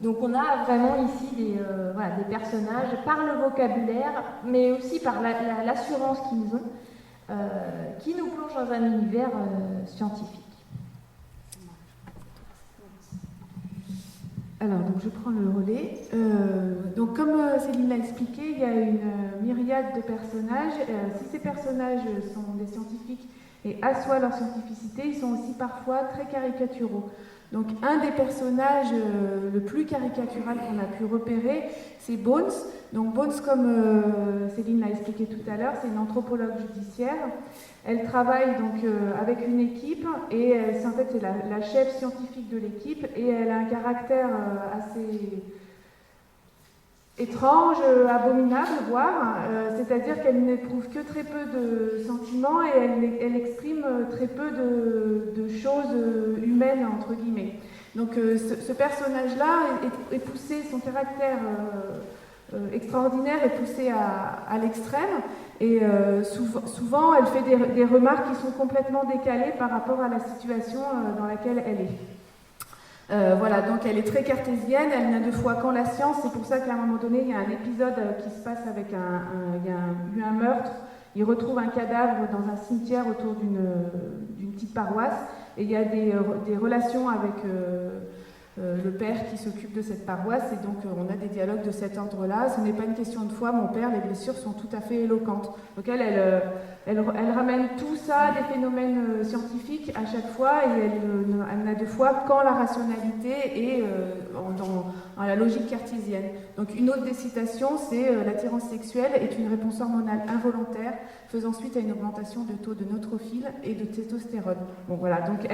Donc on a vraiment ici des personnages par le vocabulaire, mais aussi par l'assurance qu'ils ont, qui nous plongent dans un univers scientifique. Alors, donc je prends le relais. Donc comme Céline l'a expliqué, il y a une myriade de personnages. Si ces personnages sont des scientifiques et assoient leur scientificité, ils sont aussi parfois très caricaturaux. Donc un des personnages le plus caricatural qu'on a pu repérer, c'est Bones. Donc Bones, comme Céline l'a expliqué tout à l'heure, c'est une anthropologue judiciaire. Elle travaille donc avec une équipe et c'est la chef scientifique de l'équipe et elle a un caractère assez étrange, abominable, voire, c'est-à-dire qu'elle n'éprouve que très peu de sentiments et elle exprime très peu de choses humaines, entre guillemets. Donc ce personnage-là est poussé, son caractère extraordinaire est poussé à l'extrême et souvent elle fait des remarques qui sont complètement décalées par rapport à la situation dans laquelle elle est. Voilà, donc elle est très cartésienne, elle n'a de foi qu'en la science, c'est pour ça qu'à un moment donné, il y a un épisode qui se passe avec il y a eu un meurtre, il retrouve un cadavre dans un cimetière autour d'une petite paroisse, et il y a des relations avec le père qui s'occupe de cette paroisse, et donc on a des dialogues de cet ordre-là. Ce n'est pas une question de foi, mon père, les blessures sont tout à fait éloquentes. Donc elle ramène tout ça, des phénomènes scientifiques à chaque fois, et elle n'a de foi qu'en la rationalité et dans la logique cartésienne. Donc une autre des citations, c'est l'attirance sexuelle est une réponse hormonale involontaire faisant suite à une augmentation de taux de neutrophile et de testostérone. Bon voilà, donc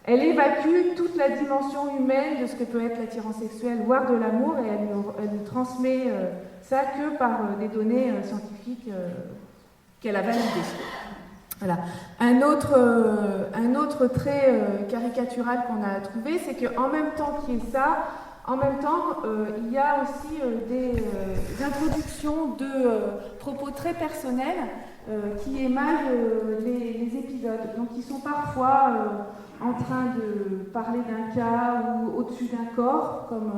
elle évacue toute la dimension humaine de ce que peut être l'attirance sexuelle, voire de l'amour, et elle ne transmet ça que par des données scientifiques qu'elle a validées. Voilà. Un autre trait caricatural qu'on a trouvé, c'est qu'en même temps qu'il y ait ça, en même temps, il y a aussi des introductions de propos très personnels qui émaillent les épisodes. Donc, ils sont parfois en train de parler d'un cas ou au-dessus d'un corps, comme,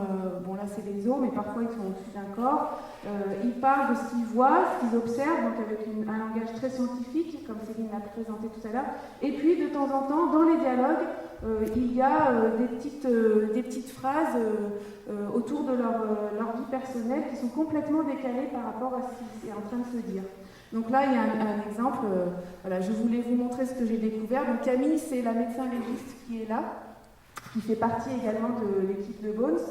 bon là c'est les os, mais parfois ils sont au-dessus d'un corps. Ils parlent de ce qu'ils voient, ce qu'ils observent, donc avec un langage très scientifique, comme Céline l'a présenté tout à l'heure. Et puis, de temps en temps, dans les dialogues, il y a des petites phrases autour de leur vie personnelle qui sont complètement décalées par rapport à ce qui est en train de se dire. Donc là, il y a un exemple, voilà, je voulais vous montrer ce que j'ai découvert. Donc Camille, c'est la médecin légiste qui est là, qui fait partie également de l'équipe de Bones.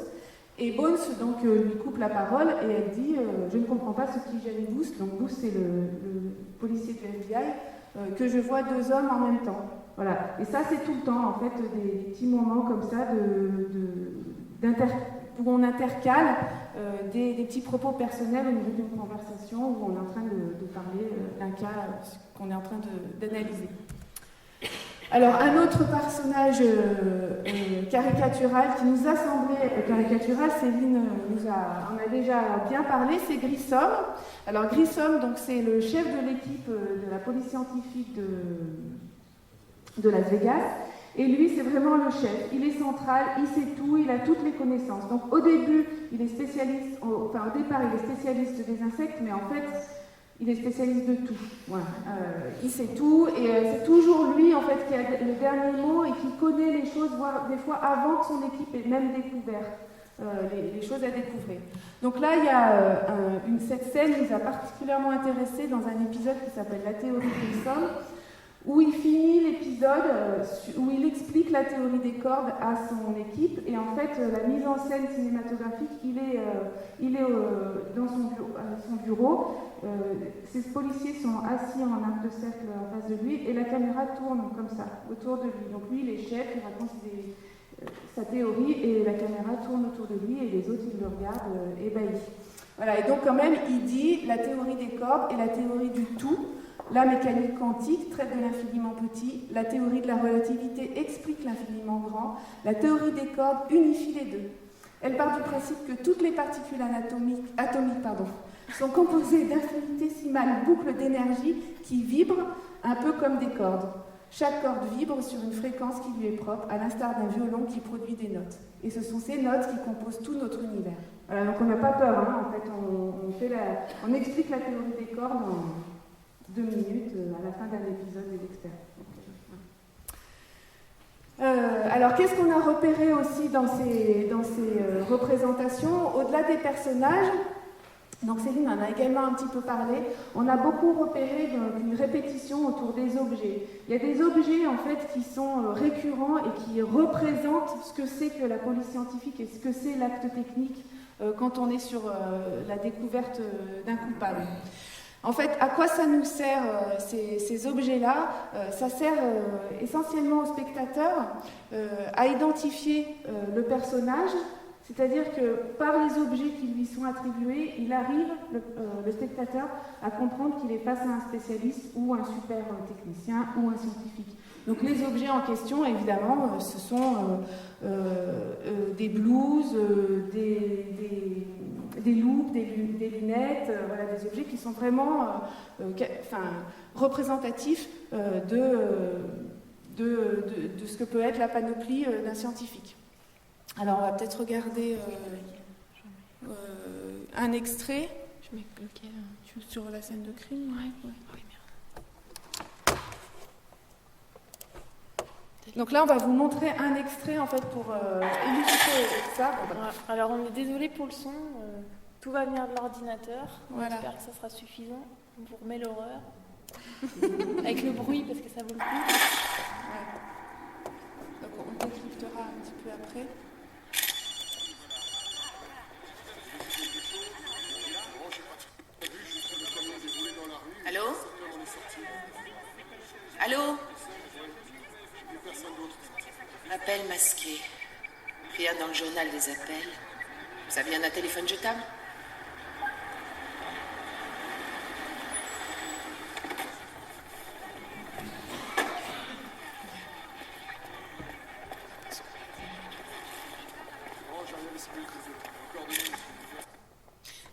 Et Bones donc, lui coupe la parole et elle dit je ne comprends pas ce qui gêne Booth. Donc Booth, c'est le policier du FBI, que je vois deux hommes en même temps. Voilà. Et ça, c'est tout le temps, en fait, des petits moments comme ça où on intercale des petits propos personnels au milieu d'une conversation où on est en train de parler d'un cas qu'on est en train d'analyser. Alors, un autre personnage caricatural qui nous a semblé caricatural, Céline en a déjà bien parlé, c'est Grissom. Alors, Grissom, donc, c'est le chef de l'équipe de la police scientifique de Las Vegas. Et lui, c'est vraiment le chef. Il est central, il sait tout, il a toutes les connaissances. Donc au début, il est spécialiste, au départ, il est spécialiste des insectes, mais en fait, il est spécialiste de tout. Voilà. Il sait tout, et c'est toujours lui, en fait, qui a le dernier mot et qui connaît les choses, voire des fois avant que son équipe ait même découvert les choses à découvrir. Donc là, il y a cette scène qui nous a particulièrement intéressés dans un épisode qui s'appelle La théorie des Grissom, où il finit l'épisode, où il explique la théorie des cordes à son équipe, et en fait, la mise en scène cinématographique, il est dans son bureau, ses policiers sont assis en arc de cercle en face de lui, et la caméra tourne comme ça, autour de lui. Donc lui, il est chef, il raconte sa théorie, et la caméra tourne autour de lui, et les autres, ils le regardent ébahis. Voilà, et donc quand même, il dit la théorie des cordes et la théorie du tout. La mécanique quantique traite de l'infiniment petit, la théorie de la relativité explique l'infiniment grand, la théorie des cordes unifie les deux. Elle part du principe que toutes les particules atomiques sont composées d'infinitésimales boucles d'énergie qui vibrent un peu comme des cordes. Chaque corde vibre sur une fréquence qui lui est propre, à l'instar d'un violon qui produit des notes. Et ce sont ces notes qui composent tout notre univers. Voilà, donc on n'a pas peur, hein, en fait, on explique la théorie des cordes en 2 minutes à la fin d'un épisode des experts. Alors, qu'est-ce qu'on a repéré aussi dans ces représentations? Au-delà des personnages, donc Céline en a également un petit peu parlé, on a beaucoup repéré une répétition autour des objets. Il y a des objets en fait qui sont récurrents et qui représentent ce que c'est que la police scientifique et ce que c'est l'acte technique quand on est sur la découverte d'un coupable. En fait, à quoi ça nous sert ces objets-là? Ça sert essentiellement au spectateur à identifier le personnage, c'est-à-dire que par les objets qui lui sont attribués, il arrive, le spectateur, à comprendre qu'il est face à un spécialiste ou un super technicien ou un scientifique. Donc les objets en question, évidemment, ce sont des blouses, des loupes, des lunettes, voilà, des objets qui sont vraiment représentatifs de ce que peut être la panoplie d'un scientifique. Alors on va peut-être regarder un extrait. Je mets lequel sur la scène de crime. Ouais. Oui, merde. Donc là, on va vous montrer un extrait en fait pour illustrer ça. Alors on est désolé pour le son, tout va venir de l'ordinateur. On Voilà. espère que ça sera suffisant. On vous remet l'horreur. Avec le bruit parce que ça vaut le coup. Ouais. Donc on décryptera un petit peu après. Allô? Allô? Appel masqué. Rien dans le journal des appels. Ça vient d'un téléphone jetable?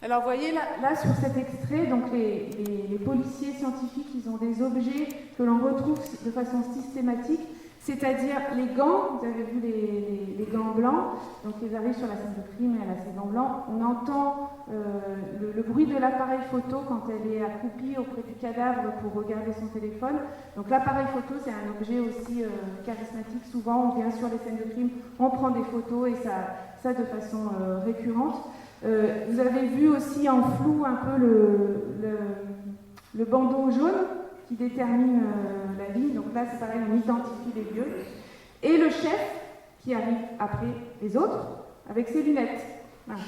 Alors vous voyez là sur cet extrait, donc les policiers scientifiques, ils ont des objets que l'on retrouve de façon systématique, c'est-à-dire les gants, vous avez vu les gants blancs, donc ils arrivent sur la scène de crime et elle a ses gants blancs, on entend le bruit de l'appareil photo quand elle est accroupie auprès du cadavre pour regarder son téléphone. Donc l'appareil photo c'est un objet aussi charismatique, souvent on vient sur les scènes de crime, on prend des photos et ça de façon récurrente. Vous avez vu aussi en flou un peu le bandeau jaune qui détermine la ligne. Donc là, c'est pareil, on identifie les lieux. Et le chef qui arrive après les autres avec ses lunettes. Voilà.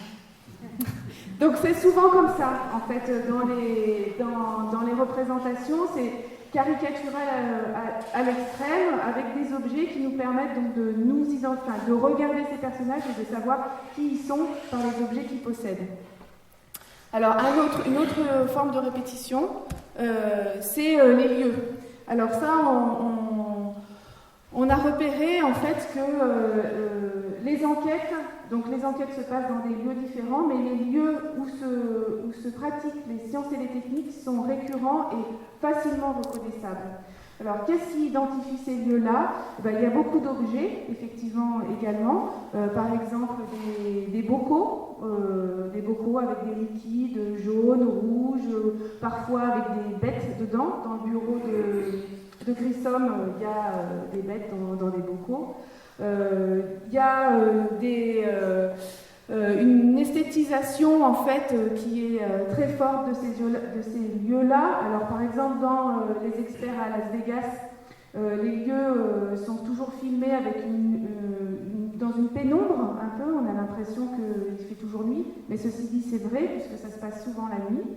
Donc c'est souvent comme ça, en fait, dans les représentations, c'est caricatural à l'extrême, avec des objets qui nous permettent donc de nous identifier, de regarder ces personnages et de savoir qui ils sont par les objets qu'ils possèdent. Alors une autre forme de répétition, c'est les lieux. Alors ça, on a repéré en fait que les enquêtes se passent dans des lieux différents, mais les lieux où se pratiquent les sciences et les techniques sont récurrents et facilement reconnaissables. Alors, qu'est-ce qui identifie ces lieux-là? Il y a beaucoup d'objets, effectivement, également. Par exemple, des bocaux avec des liquides jaunes, rouges, parfois avec des bêtes dedans. Dans le bureau de Grissom, il y a des bêtes dans des bocaux. Il y a une esthétisation en fait qui est très forte de ces lieux-là. Alors par exemple dans Les Experts à Las Vegas, les lieux sont toujours filmés avec dans une pénombre un peu, on a l'impression qu'il fait toujours nuit, mais ceci dit c'est vrai puisque ça se passe souvent la nuit.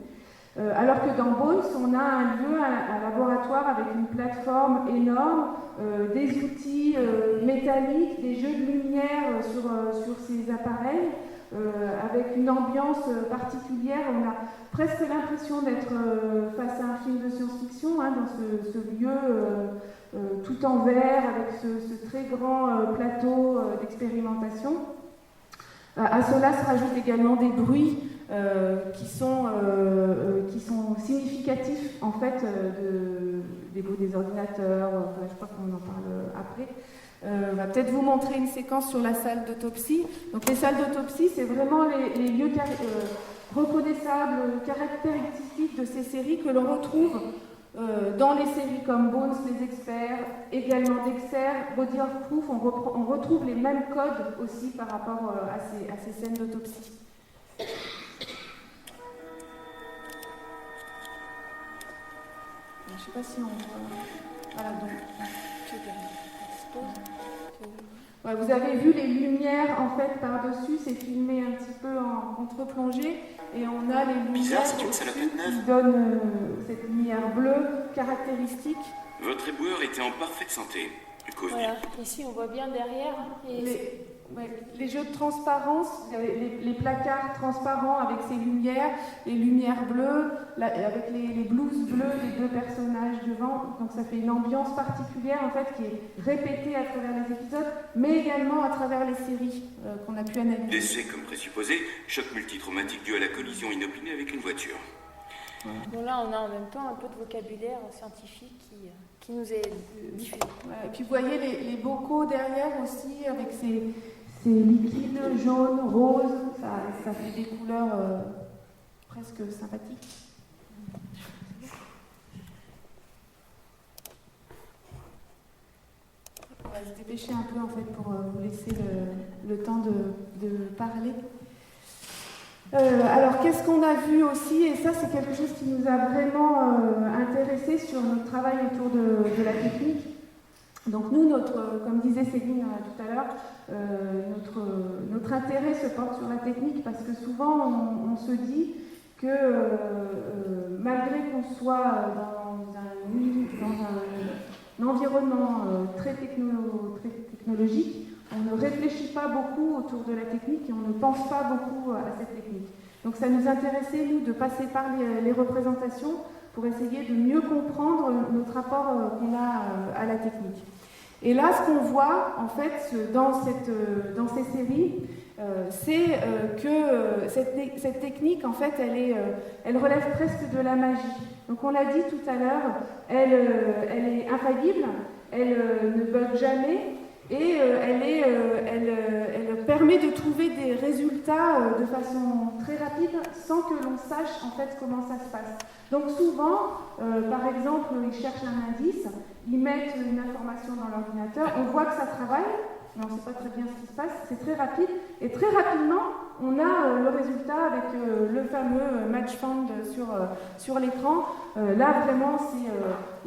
Alors que dans Bones, on a un lieu, un laboratoire avec une plateforme énorme, des outils métalliques, des jeux de lumière sur ces appareils, avec une ambiance particulière. On a presque l'impression d'être face à un film de science-fiction, dans ce lieu tout en verre, avec ce très grand plateau d'expérimentation. À cela se rajoutent également des bruits qui sont significatifs en fait des bruits des ordinateurs. Je crois qu'on en parle après. On va peut-être vous montrer une séquence sur la salle d'autopsie. Donc les salles d'autopsie, c'est vraiment les lieux reconnaissables, caractéristiques de ces séries que l'on retrouve dans les séries comme Bones, Les Experts, également Dexter, Body of Proof. On retrouve les mêmes codes aussi par rapport à ces scènes d'autopsie. Je ne sais pas si on voit... Voilà, donc... Ouais, vous avez vu les lumières en fait par-dessus, c'est filmé un petit peu en contre-plongée et on a les lumières qui donnent cette lumière bleue caractéristique. Votre éboueur était en parfaite santé. Voilà, ici on voit bien derrière. Et les jeux de transparence, les placards transparents avec ces lumières, les lumières bleues, avec les blouses bleues des deux personnages devant. Donc ça fait une ambiance particulière en fait qui est répétée à travers les épisodes, mais également à travers les séries qu'on a pu analyser. Décès comme présupposé, choc multitraumatique dû à la collision inopinée avec une voiture. Bon là on a en même temps un peu de vocabulaire scientifique qui nous est diffusé. Et puis vous voyez les bocaux derrière aussi avec ces liquides jaunes, roses, ça fait des couleurs presque sympathiques. On va se dépêcher un peu en fait pour vous laisser le temps de parler. Alors qu'est-ce qu'on a vu aussi, et ça c'est quelque chose qui nous a vraiment intéressé sur notre travail autour de la technique. Donc nous, comme disait Céline tout à l'heure, notre intérêt se porte sur la technique parce que souvent on se dit que malgré qu'on soit dans un environnement très technologique, on ne réfléchit pas beaucoup autour de la technique et on ne pense pas beaucoup à cette technique. Donc ça nous intéressait, nous, de passer par les représentations pour essayer de mieux comprendre notre rapport qu'on a à la technique. Et là, ce qu'on voit, en fait, dans ces séries, c'est que cette technique, en fait, elle relève presque de la magie. Donc on l'a dit tout à l'heure, elle est infaillible, elle ne bug jamais, et elle permet de trouver des résultats de façon très rapide sans que l'on sache en fait comment ça se passe. Donc souvent, par exemple, ils cherchent un indice, ils mettent une information dans l'ordinateur, on voit que ça travaille, mais on ne sait pas très bien ce qui se passe, c'est très rapide, et très rapidement, on a le résultat avec le fameux match found sur l'écran. Là, vraiment, c'est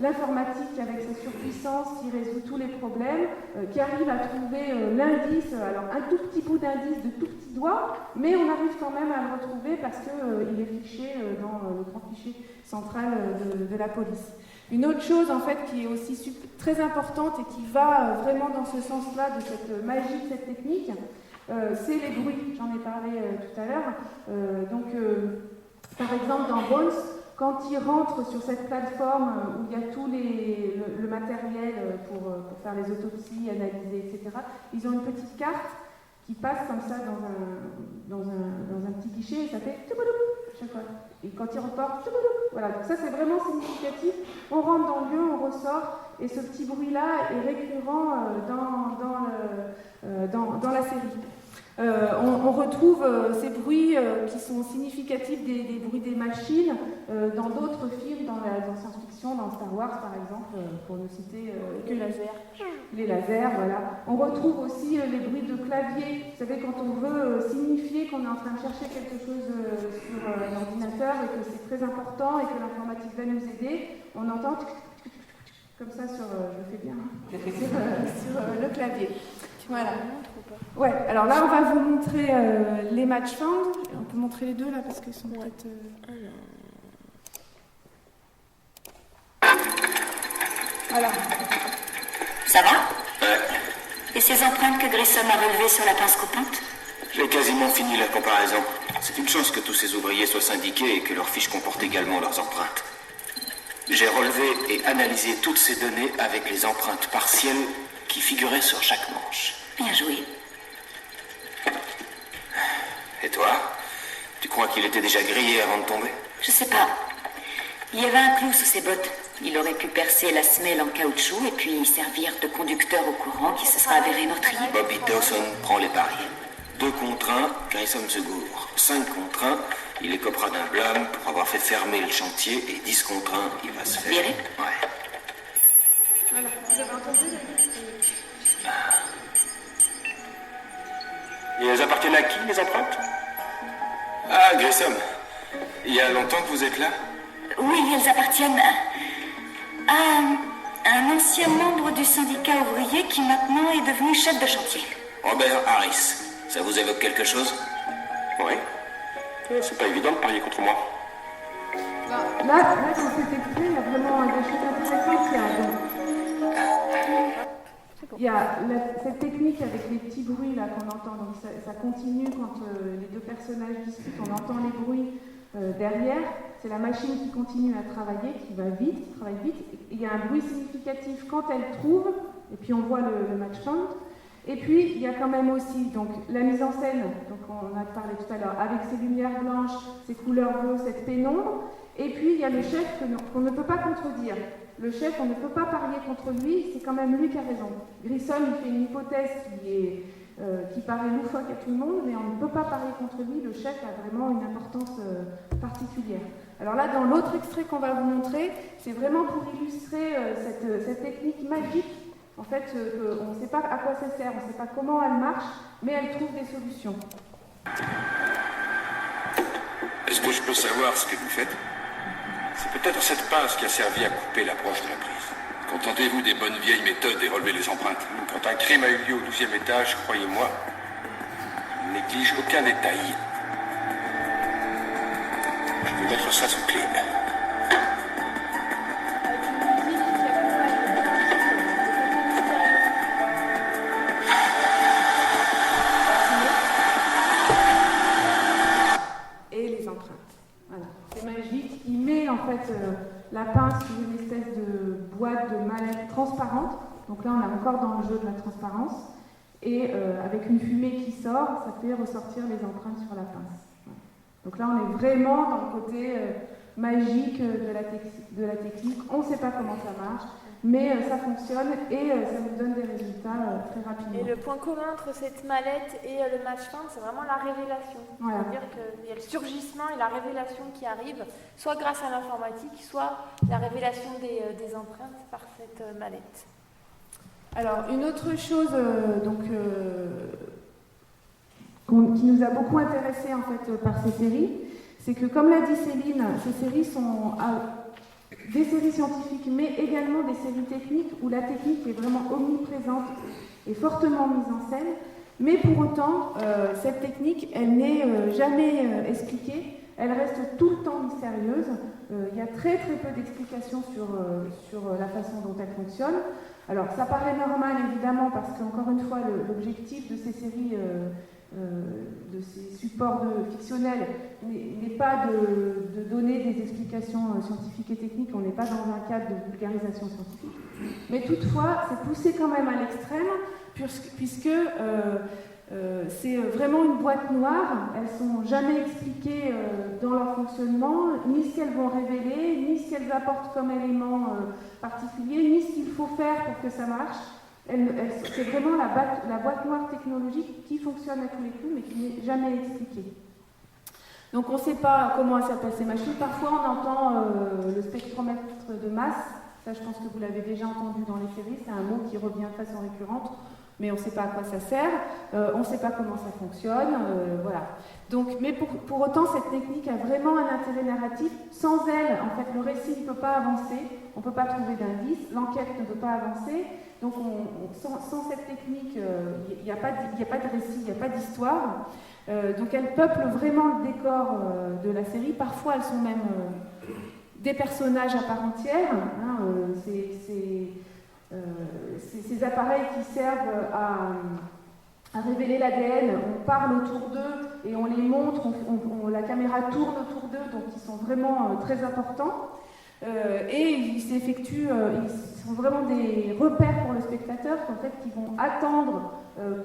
l'informatique avec sa surpuissance qui résout tous les problèmes, qui arrive à trouver l'indice, alors un tout petit bout d'indice de tout petit doigt, mais on arrive quand même à le retrouver parce qu'il est fiché dans le grand fichier central de la police. Une autre chose, en fait, qui est aussi très importante et qui va vraiment dans ce sens-là de cette magie de cette technique, c'est les bruits. J'en ai parlé tout à l'heure. Par exemple, dans Bones, quand ils rentrent sur cette plateforme où il y a tout le matériel pour faire les autopsies, analyser, etc., ils ont une petite carte qui passe comme ça dans un petit guichet et ça fait à chaque fois. Et quand ils repartent, voilà. Donc ça c'est vraiment significatif. On rentre dans le lieu, on ressort et ce petit bruit-là est récurrent dans la série. On retrouve ces bruits qui sont significatifs des bruits des machines dans d'autres films, dans science-fiction, dans Star Wars par exemple, pour ne citer que les lasers, voilà. On retrouve aussi les bruits de clavier. Vous savez, quand on veut signifier qu'on est en train de chercher quelque chose sur l'ordinateur et que c'est très important et que l'informatique va nous aider, on entend comme ça sur, je fais bien, sur le clavier. Voilà. Ouais, alors là on va vous montrer les match found. On peut montrer les deux là parce qu'ils sont peut-être. Voilà. Ça va? Ouais. Et ces empreintes que Grissom a relevées sur la pince coupante? J'ai quasiment fini la comparaison. C'est une chance que tous ces ouvriers soient syndiqués et que leurs fiches comportent également leurs empreintes. J'ai relevé et analysé toutes ces données avec les empreintes partielles qui figuraient sur chaque manche. Bien joué. Et toi? Tu crois qu'il était déjà grillé avant de tomber? Je sais pas. Il y avait un clou sous ses bottes. Il aurait pu percer la semelle en caoutchouc et puis servir de conducteur au courant qui se sera avéré meurtrier. Bobby Dawson prend les paris. 2 contre 1, Grissom se gourre. 5 contre 1, il écopera d'un blâme pour avoir fait fermer le chantier. Et 10 contre 1, il va se faire... Virer? Ouais. Voilà, vous avez entendu? Et elles appartiennent à qui, les empreintes? Ah, Grissom. Il y a longtemps que vous êtes là? Oui, elles appartiennent à un ancien membre du syndicat ouvrier qui maintenant est devenu chef de chantier. Robert Harris. Ça vous évoque quelque chose? Oui. C'est pas évident de parier contre moi. Là, dans cet extrait, il y a vraiment des choses intéressantes. Il y a cette technique avec les petits bruits là qu'on entend. Donc ça continue quand les deux personnages discutent, on entend les bruits derrière. C'est la machine qui continue à travailler, qui va vite, qui travaille vite. Et il y a un bruit significatif quand elle trouve, et puis on voit le match found. Et puis, il y a quand même aussi donc, la mise en scène, donc on a parlé tout à l'heure, avec ces lumières blanches, ces couleurs bleues, cette pénombre. Et puis, il y a le chef qu'on ne peut pas contredire. Le chef, on ne peut pas parier contre lui, c'est quand même lui qui a raison. Grissom, il fait une hypothèse qui paraît loufoque à tout le monde, mais on ne peut pas parier contre lui. Le chef a vraiment une importance particulière. Alors là, dans l'autre extrait qu'on va vous montrer, c'est vraiment pour illustrer cette technique magique En fait, on ne sait pas à quoi ça sert, on ne sait pas comment elle marche, mais elle trouve des solutions. Est-ce que je peux savoir ce que vous faites? C'est peut-être cette pince qui a servi à couper l'approche de la prise. Contentez-vous des bonnes vieilles méthodes et relevez les empreintes. Quand un crime a eu lieu au 12e étage, croyez-moi, il néglige aucun détail. Je vais mettre ça sous clé. Et les empreintes. Voilà, c'est magique. Il met en fait la pince sous une espèce de boîte de mallette transparente. Donc là, on est encore dans le jeu de la transparence. Et avec une fumée qui sort, ça fait ressortir les empreintes sur la pince. Voilà. Donc là, on est vraiment dans le côté magique de la technique. On ne sait pas comment ça marche, mais ça fonctionne et ça nous donne des résultats très rapidement. Et le point commun entre cette mallette et le match fin, c'est vraiment la révélation. Voilà. C'est-à-dire qu'il y a le surgissement et la révélation qui arrivent, soit grâce à l'informatique, soit la révélation des empreintes par cette mallette. Alors, une autre chose qui nous a beaucoup intéressés en fait, par ces séries, c'est que, comme l'a dit Céline, ces séries sont des séries scientifiques, mais également des séries techniques où la technique est vraiment omniprésente et fortement mise en scène. Mais pour autant, cette technique, elle n'est jamais expliquée, elle reste tout le temps mystérieuse. Il y a très très peu d'explications sur la façon dont elle fonctionne. Alors ça paraît normal évidemment parce qu'encore une fois, l'objectif de ces séries, de ces supports fictionnels, n'est pas de donner des explications scientifiques et techniques, on n'est pas dans un cadre de vulgarisation scientifique. Mais toutefois, c'est poussé quand même à l'extrême, puisque c'est vraiment une boîte noire, elles ne sont jamais expliquées dans leur fonctionnement, ni ce qu'elles vont révéler, ni ce qu'elles apportent comme élément particulier, ni ce qu'il faut faire pour que ça marche. C'est vraiment la boîte noire technologique qui fonctionne à tous les coups, mais qui n'est jamais expliquée. Donc on ne sait pas comment s'appellent ces machines. Parfois on entend le spectromètre de masse, ça je pense que vous l'avez déjà entendu dans les séries, c'est un mot qui revient de façon récurrente, mais on ne sait pas à quoi ça sert, on ne sait pas comment ça fonctionne, voilà. Donc, mais pour autant, cette technique a vraiment un intérêt narratif. Sans elle, en fait, le récit ne peut pas avancer, on ne peut pas trouver d'indices, l'enquête ne peut pas avancer. Donc, sans cette technique, il n'y a pas de récit, il n'y a pas d'histoire. Donc, elle peuple vraiment le décor de la série. Parfois, elles sont même des personnages à part entière. Hein, ces appareils qui servent à révéler l'ADN, on parle autour d'eux et on les montre, la caméra tourne autour d'eux, donc ils sont vraiment très importants. Et ils sont vraiment des repères pour le spectateur qui vont attendre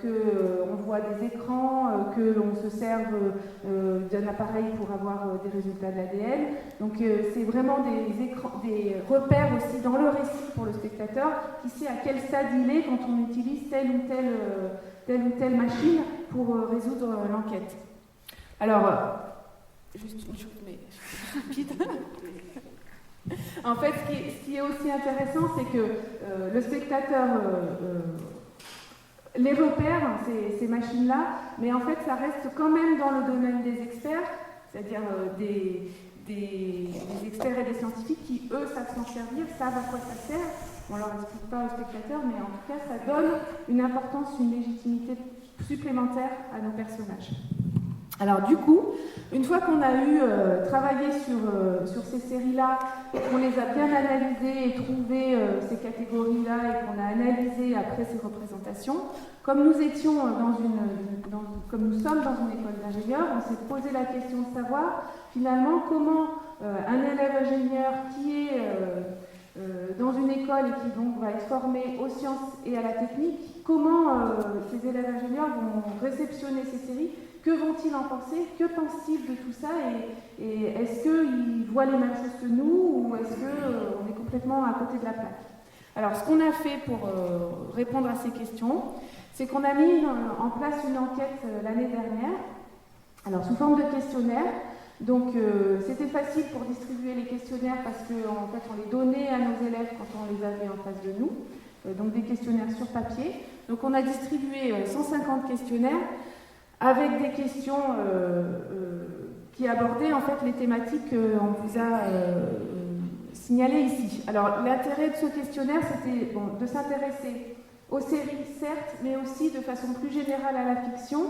qu'on voit des écrans, que l'on se serve d'un appareil pour avoir des résultats de l'ADN. Donc c'est vraiment des repères aussi dans le récit pour le spectateur qui sait à quel stade il est quand on utilise telle ou telle machine pour résoudre l'enquête. Alors, juste une chose, mais rapide. En fait, ce qui est aussi intéressant, c'est que le spectateur les repère, ces machines-là, mais en fait, ça reste quand même dans le domaine des experts, c'est-à-dire des experts et des scientifiques qui, eux, savent s'en servir, savent à quoi ça sert. On ne leur explique pas aux spectateurs, mais en tout cas, ça donne une importance, une légitimité supplémentaire à nos personnages. Alors du coup, une fois qu'on a eu travaillé sur ces séries-là, qu'on les a bien analysées et trouvé ces catégories-là et qu'on a analysé après ces représentations, comme nous étions comme nous sommes dans une école d'ingénieurs, on s'est posé la question de savoir finalement comment un élève ingénieur qui est dans une école et qui donc va être formé aux sciences et à la technique, comment ces élèves ingénieurs vont réceptionner ces séries. Que vont-ils en penser? Que pensent-ils de tout ça? Et est-ce qu'ils voient les mêmes choses que nous ou est-ce qu'on est complètement à côté de la plaque? Alors, ce qu'on a fait pour répondre à ces questions, c'est qu'on a mis en place une enquête l'année dernière, alors sous forme de questionnaire. Donc, c'était facile pour distribuer les questionnaires parce qu'en fait, on les donnait à nos élèves quand on les avait en face de nous. donc des questionnaires sur papier. Donc on a distribué 150 questionnaires avec des questions qui abordaient en fait les thématiques qu'on vous a signalées ici. Alors l'intérêt de ce questionnaire, c'était de s'intéresser aux séries, certes, mais aussi de façon plus générale à la fiction,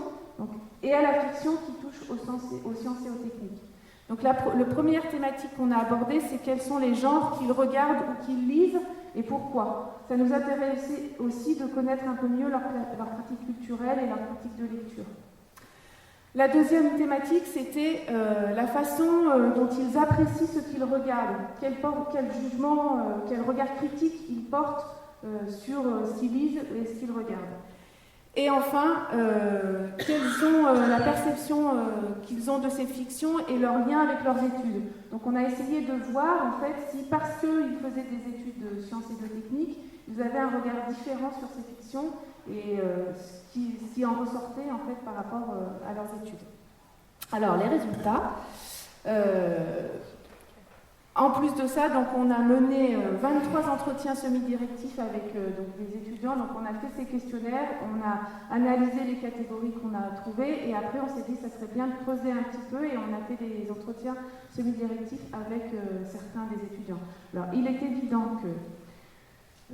et à la fiction qui touche aux sciences et aux techniques. Donc la première thématique qu'on a abordée, c'est quels sont les genres qu'ils regardent ou qu'ils lisent et pourquoi. Ça nous intéressait aussi de connaître un peu mieux leur pratique culturelle et leur pratique de lecture. La deuxième thématique, c'était la façon dont ils apprécient ce qu'ils regardent, quel jugement, quel regard critique ils portent sur ce qu'ils lisent et ce qu'ils regardent. Et enfin, quelles sont la perception qu'ils ont de ces fictions et leur lien avec leurs études. Donc on a essayé de voir en fait si parce qu'ils faisaient des études de sciences et de techniques, ils avaient un regard différent sur ces fictions et ce qui en ressortait en fait par rapport à leurs études. Alors les résultats. En plus de ça, donc, on a mené 23 entretiens semi-directifs avec donc, les étudiants. Donc, on a fait ces questionnaires, on a analysé les catégories qu'on a trouvées et après on s'est dit que ça serait bien de creuser un petit peu et on a fait des entretiens semi-directifs avec certains des étudiants. Alors, il est évident que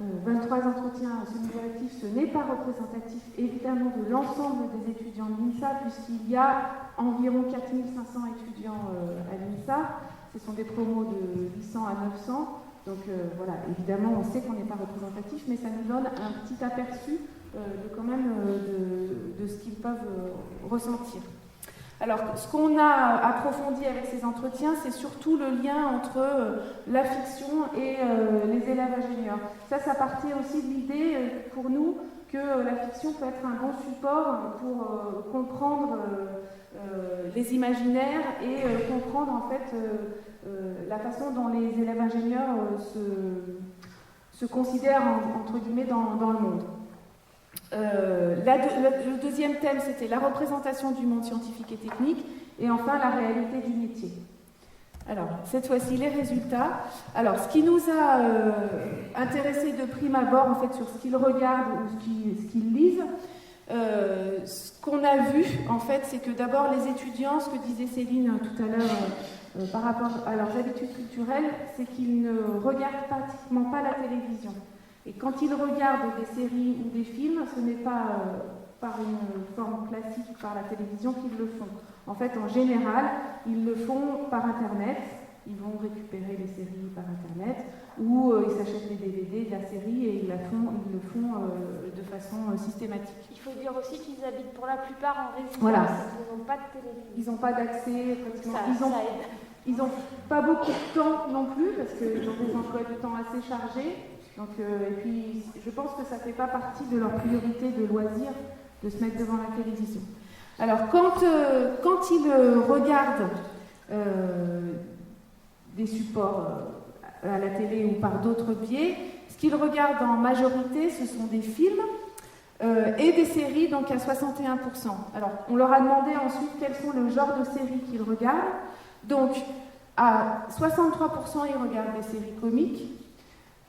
23 entretiens semi-directifs, ce n'est pas représentatif évidemment de l'ensemble des étudiants de l'INSA puisqu'il y a environ 4500 étudiants à l'INSA. Ce sont des promos de 800 à 900, donc voilà, évidemment on sait qu'on n'est pas représentatif, mais ça nous donne un petit aperçu de ce qu'ils peuvent ressentir. Alors, ce qu'on a approfondi avec ces entretiens, c'est surtout le lien entre la fiction et les élèves ingénieurs. Ça partait aussi de l'idée pour nous que la fiction peut être un bon support pour comprendre les imaginaires et comprendre en fait la façon dont les élèves ingénieurs se considèrent entre guillemets dans le monde. Le deuxième thème, c'était la représentation du monde scientifique et technique, et enfin la réalité du métier. Alors, cette fois-ci, les résultats. Alors, ce qui nous a intéressé de prime abord, en fait, sur ce qu'ils regardent ou ce qu'ils lisent, ce qu'on a vu, en fait, c'est que d'abord, les étudiants, ce que disait Céline tout à l'heure, par rapport à leurs habitudes culturelles, c'est qu'ils ne regardent pratiquement pas la télévision. Et quand ils regardent des séries ou des films, ce n'est pas par une forme classique, par la télévision qu'ils le font. En fait, en général, ils le font par Internet. Ils vont récupérer les séries par Internet ou ils s'achètent les DVD de la série et ils le font de façon systématique. Il faut dire aussi qu'ils habitent pour la plupart en résidence. Voilà. Ils n'ont pas de télévision. Ils n'ont pas d'accès. Ça aide. Ils n'ont pas beaucoup de temps non plus parce qu'ils ont des emplois de temps assez chargés. Donc, et puis, je pense que ça ne fait pas partie de leur priorité de loisir de se mettre devant la télévision. Alors, quand ils regardent des supports à la télé ou par d'autres biais, ce qu'ils regardent en majorité, ce sont des films et des séries, donc à 61%. Alors, on leur a demandé ensuite quels sont le genre de séries qu'ils regardent. Donc, à 63%, ils regardent des séries comiques.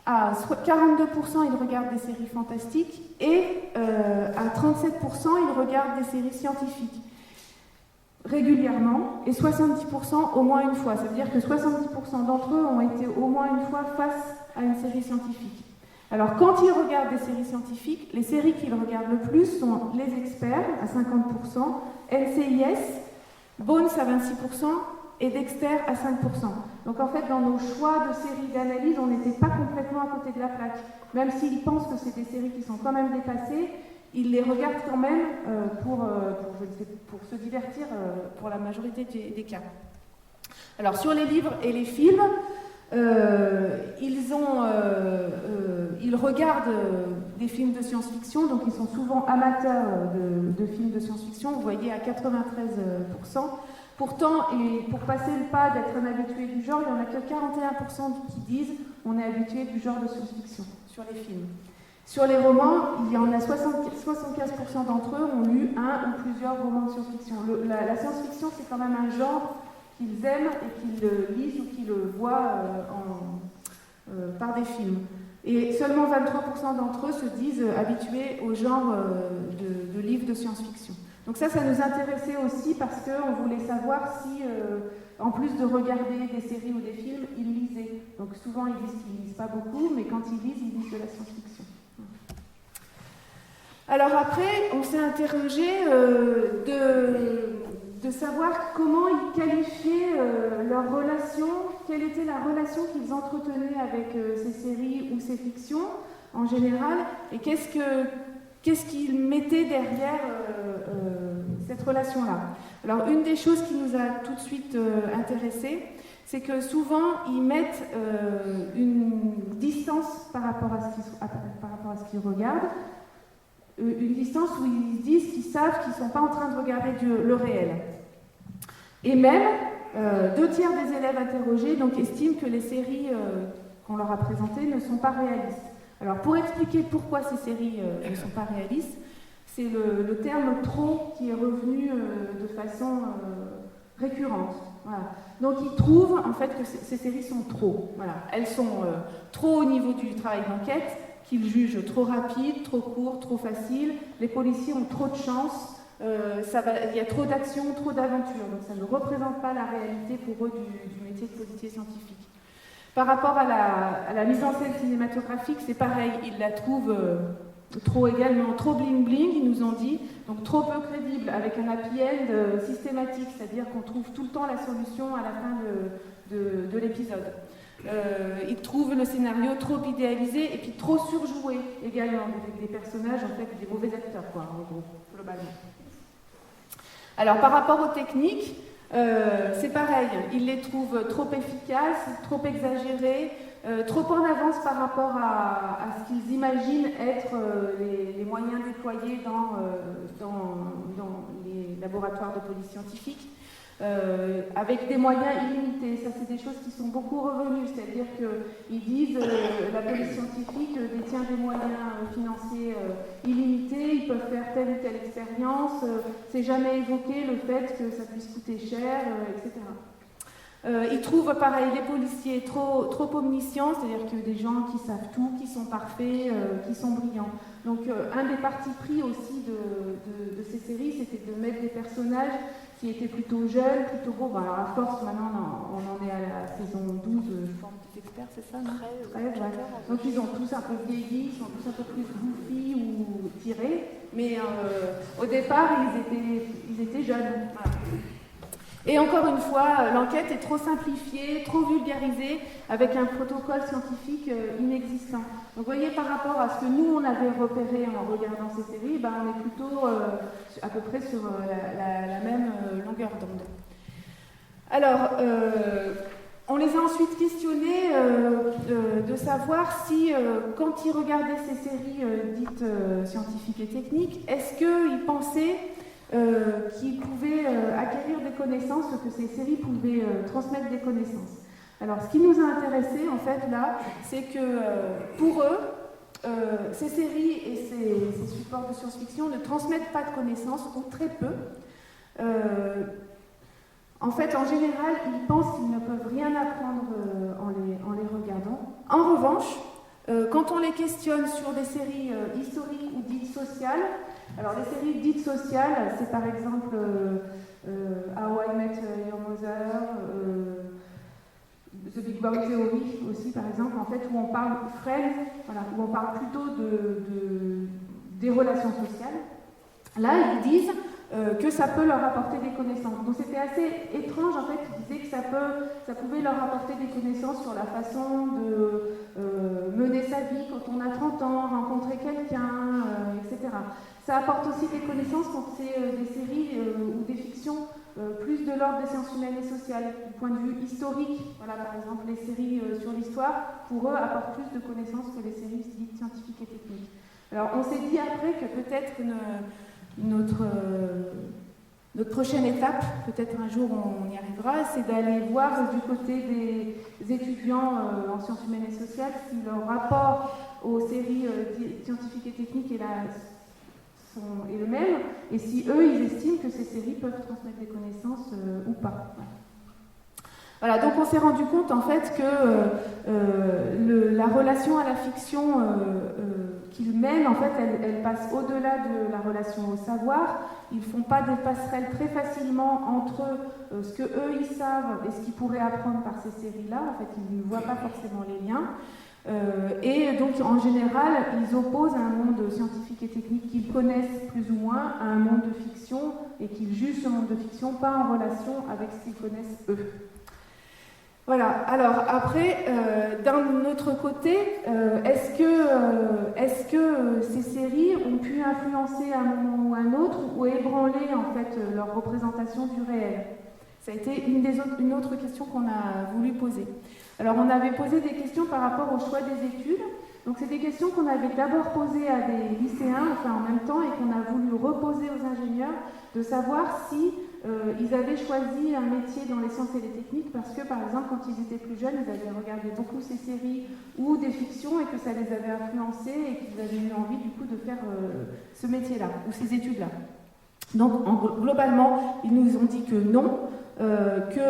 À 42%, ils regardent des séries fantastiques et à 37%, ils regardent des séries scientifiques régulièrement et 70% au moins une fois. Ça veut dire que 70% d'entre eux ont été au moins une fois face à une série scientifique. Alors, quand ils regardent des séries scientifiques, les séries qu'ils regardent le plus sont Les Experts à 50%, NCIS, Bones à 26%, et Dexter à 5%. Donc en fait, dans nos choix de séries d'analyse, on n'était pas complètement à côté de la plaque. Même s'ils pensent que c'est des séries qui sont quand même dépassées, ils les regardent quand même pour se divertir pour la majorité des cas. Alors sur les livres et les films, ils regardent des films de science-fiction, donc ils sont souvent amateurs de films de science-fiction, vous voyez à 93%. Pourtant, et pour passer le pas d'être un habitué du genre, il n'y en a que 41% qui disent on est habitué du genre de science-fiction sur les films. Sur les romans, il y en a 75% d'entre eux ont lu un ou plusieurs romans de science-fiction. La science-fiction, c'est quand même un genre qu'ils aiment et qu'ils lisent ou qu'ils voient par des films. Et seulement 23% d'entre eux se disent habitués au genre de livres de science-fiction. Donc ça nous intéressait aussi parce qu'on voulait savoir si, en plus de regarder des séries ou des films, ils lisaient. Donc souvent, ils disent qu'ils ne lisent pas beaucoup, mais quand ils lisent de la science-fiction. Alors après, on s'est interrogé de savoir comment ils qualifiaient leur relation, quelle était la relation qu'ils entretenaient avec ces séries ou ces fictions en général, et qu'est-ce qu'ils mettaient derrière cette relation-là. Alors une des choses qui nous a tout de suite intéressés, c'est que souvent ils mettent une distance par rapport à ce qu'ils regardent, une distance où ils disent qu'ils savent qu'ils ne sont pas en train de regarder le réel. Et même, 2 tiers des élèves interrogés donc, estiment que les séries qu'on leur a présentées ne sont pas réalistes. Alors pour expliquer pourquoi ces séries ne sont pas réalistes, c'est le terme « trop » qui est revenu de façon récurrente. Voilà. Donc ils trouvent en fait que ces séries sont trop. Voilà. Elles sont trop au niveau du travail d'enquête, qu'ils jugent trop rapide, trop court, trop facile. Les policiers ont trop de chance, il y a trop d'action, trop d'aventure. Donc ça ne représente pas la réalité pour eux du métier de policier scientifique. Par rapport à la mise en scène cinématographique, c'est pareil, ils la trouvent trop également, trop bling-bling, ils nous ont dit, donc trop peu crédible, avec un happy end systématique, c'est-à-dire qu'on trouve tout le temps la solution à la fin de l'épisode. Ils trouvent le scénario trop idéalisé et puis trop surjoué également, avec des personnages, en fait, des mauvais acteurs, quoi, en gros, globalement. Alors, par rapport aux techniques, c'est pareil, ils les trouvent trop efficaces, trop exagérées, trop en avance par rapport à ce qu'ils imaginent être les moyens déployés dans les laboratoires de police scientifique. Avec des moyens illimités. Ça, c'est des choses qui sont beaucoup revenues, c'est-à-dire qu'ils disent la police scientifique détient des moyens financiers illimités, ils peuvent faire telle ou telle expérience, c'est jamais évoqué le fait que ça puisse coûter cher, etc. Ils trouvent pareil les policiers trop omniscients, c'est-à-dire que des gens qui savent tout, qui sont parfaits, qui sont brillants. Donc un des partis pris aussi de ces séries, c'était de mettre des personnages qui étaient plutôt jeunes, plutôt beaux. Bon, alors à force, maintenant, on en est à la saison 12, je pense, petit expert, c'est ça, non 13, ouais. Donc ils ont tous un peu vieilli, ils sont tous un peu plus goofy ou tirés, mais au départ, ils étaient jeunes. Voilà. Et encore une fois, l'enquête est trop simplifiée, trop vulgarisée, avec un protocole scientifique inexistant. Donc vous voyez, par rapport à ce que nous, on avait repéré en regardant ces séries, ben, on est plutôt à peu près sur la même longueur d'onde. Alors, on les a ensuite questionnés de savoir si, quand ils regardaient ces séries dites scientifiques et techniques, est-ce qu'ils pensaient qu'ils pouvaient acquérir des connaissances, que ces séries pouvaient transmettre des connaissances. Alors, ce qui nous a intéressés, en fait, là, c'est que pour eux, ces séries et ces supports de science-fiction ne transmettent pas de connaissances, ou très peu. En fait, en général, ils pensent qu'ils ne peuvent rien apprendre en les regardant. En revanche, quand on les questionne sur des séries historiques ou dites sociales, alors les séries dites sociales, c'est par exemple How I Met Your Mother, The Big Bang Theory aussi par exemple, en fait, où on parle Friends, voilà, où on parle plutôt des relations sociales. Là, ils disent que ça peut leur apporter des connaissances. Donc c'était assez étrange, en fait, ils disaient que ça pouvait leur apporter des connaissances sur la façon de mener sa vie quand on a 30 ans, rencontrer quelqu'un, etc. Ça apporte aussi des connaissances quand c'est des séries ou des fictions plus de l'ordre des sciences humaines et sociales, du point de vue historique. Voilà, par exemple, les séries sur l'histoire, pour eux, apportent plus de connaissances que les séries dites scientifiques et techniques. Alors, on s'est dit après que peut-être notre prochaine étape, peut-être un jour on y arrivera, c'est d'aller voir du côté des étudiants en sciences humaines et sociales si leur rapport aux séries scientifiques et techniques est le même, et si eux, ils estiment que ces séries peuvent transmettre des connaissances ou pas. Voilà. Voilà, donc on s'est rendu compte en fait que la relation à la fiction qu'ils mènent, en fait, elle passe au-delà de la relation au savoir. Ils ne font pas des passerelles très facilement entre ce que eux ils savent et ce qu'ils pourraient apprendre par ces séries-là. En fait, ils ne voient pas forcément les liens. Et donc, en général, ils opposent un monde scientifique et technique qu'ils connaissent plus ou moins à un monde de fiction et qu'ils jugent ce monde de fiction pas en relation avec ce qu'ils connaissent eux. Voilà, alors après, d'un autre côté, est-ce que ces séries ont pu influencer à un moment ou à un autre ou ébranler en fait leur représentation du réel? Ça a été une autre question qu'on a voulu poser. Alors on avait posé des questions par rapport au choix des études. Donc c'est des questions qu'on avait d'abord posées à des lycéens, enfin en même temps, et qu'on a voulu reposer aux ingénieurs, de savoir si ils avaient choisi un métier dans les sciences et les techniques parce que, par exemple, quand ils étaient plus jeunes, ils avaient regardé beaucoup ces séries ou des fictions et que ça les avait influencés et qu'ils avaient eu envie, du coup, de faire ce métier-là ou ces études-là. Donc, globalement, ils nous ont dit que non, que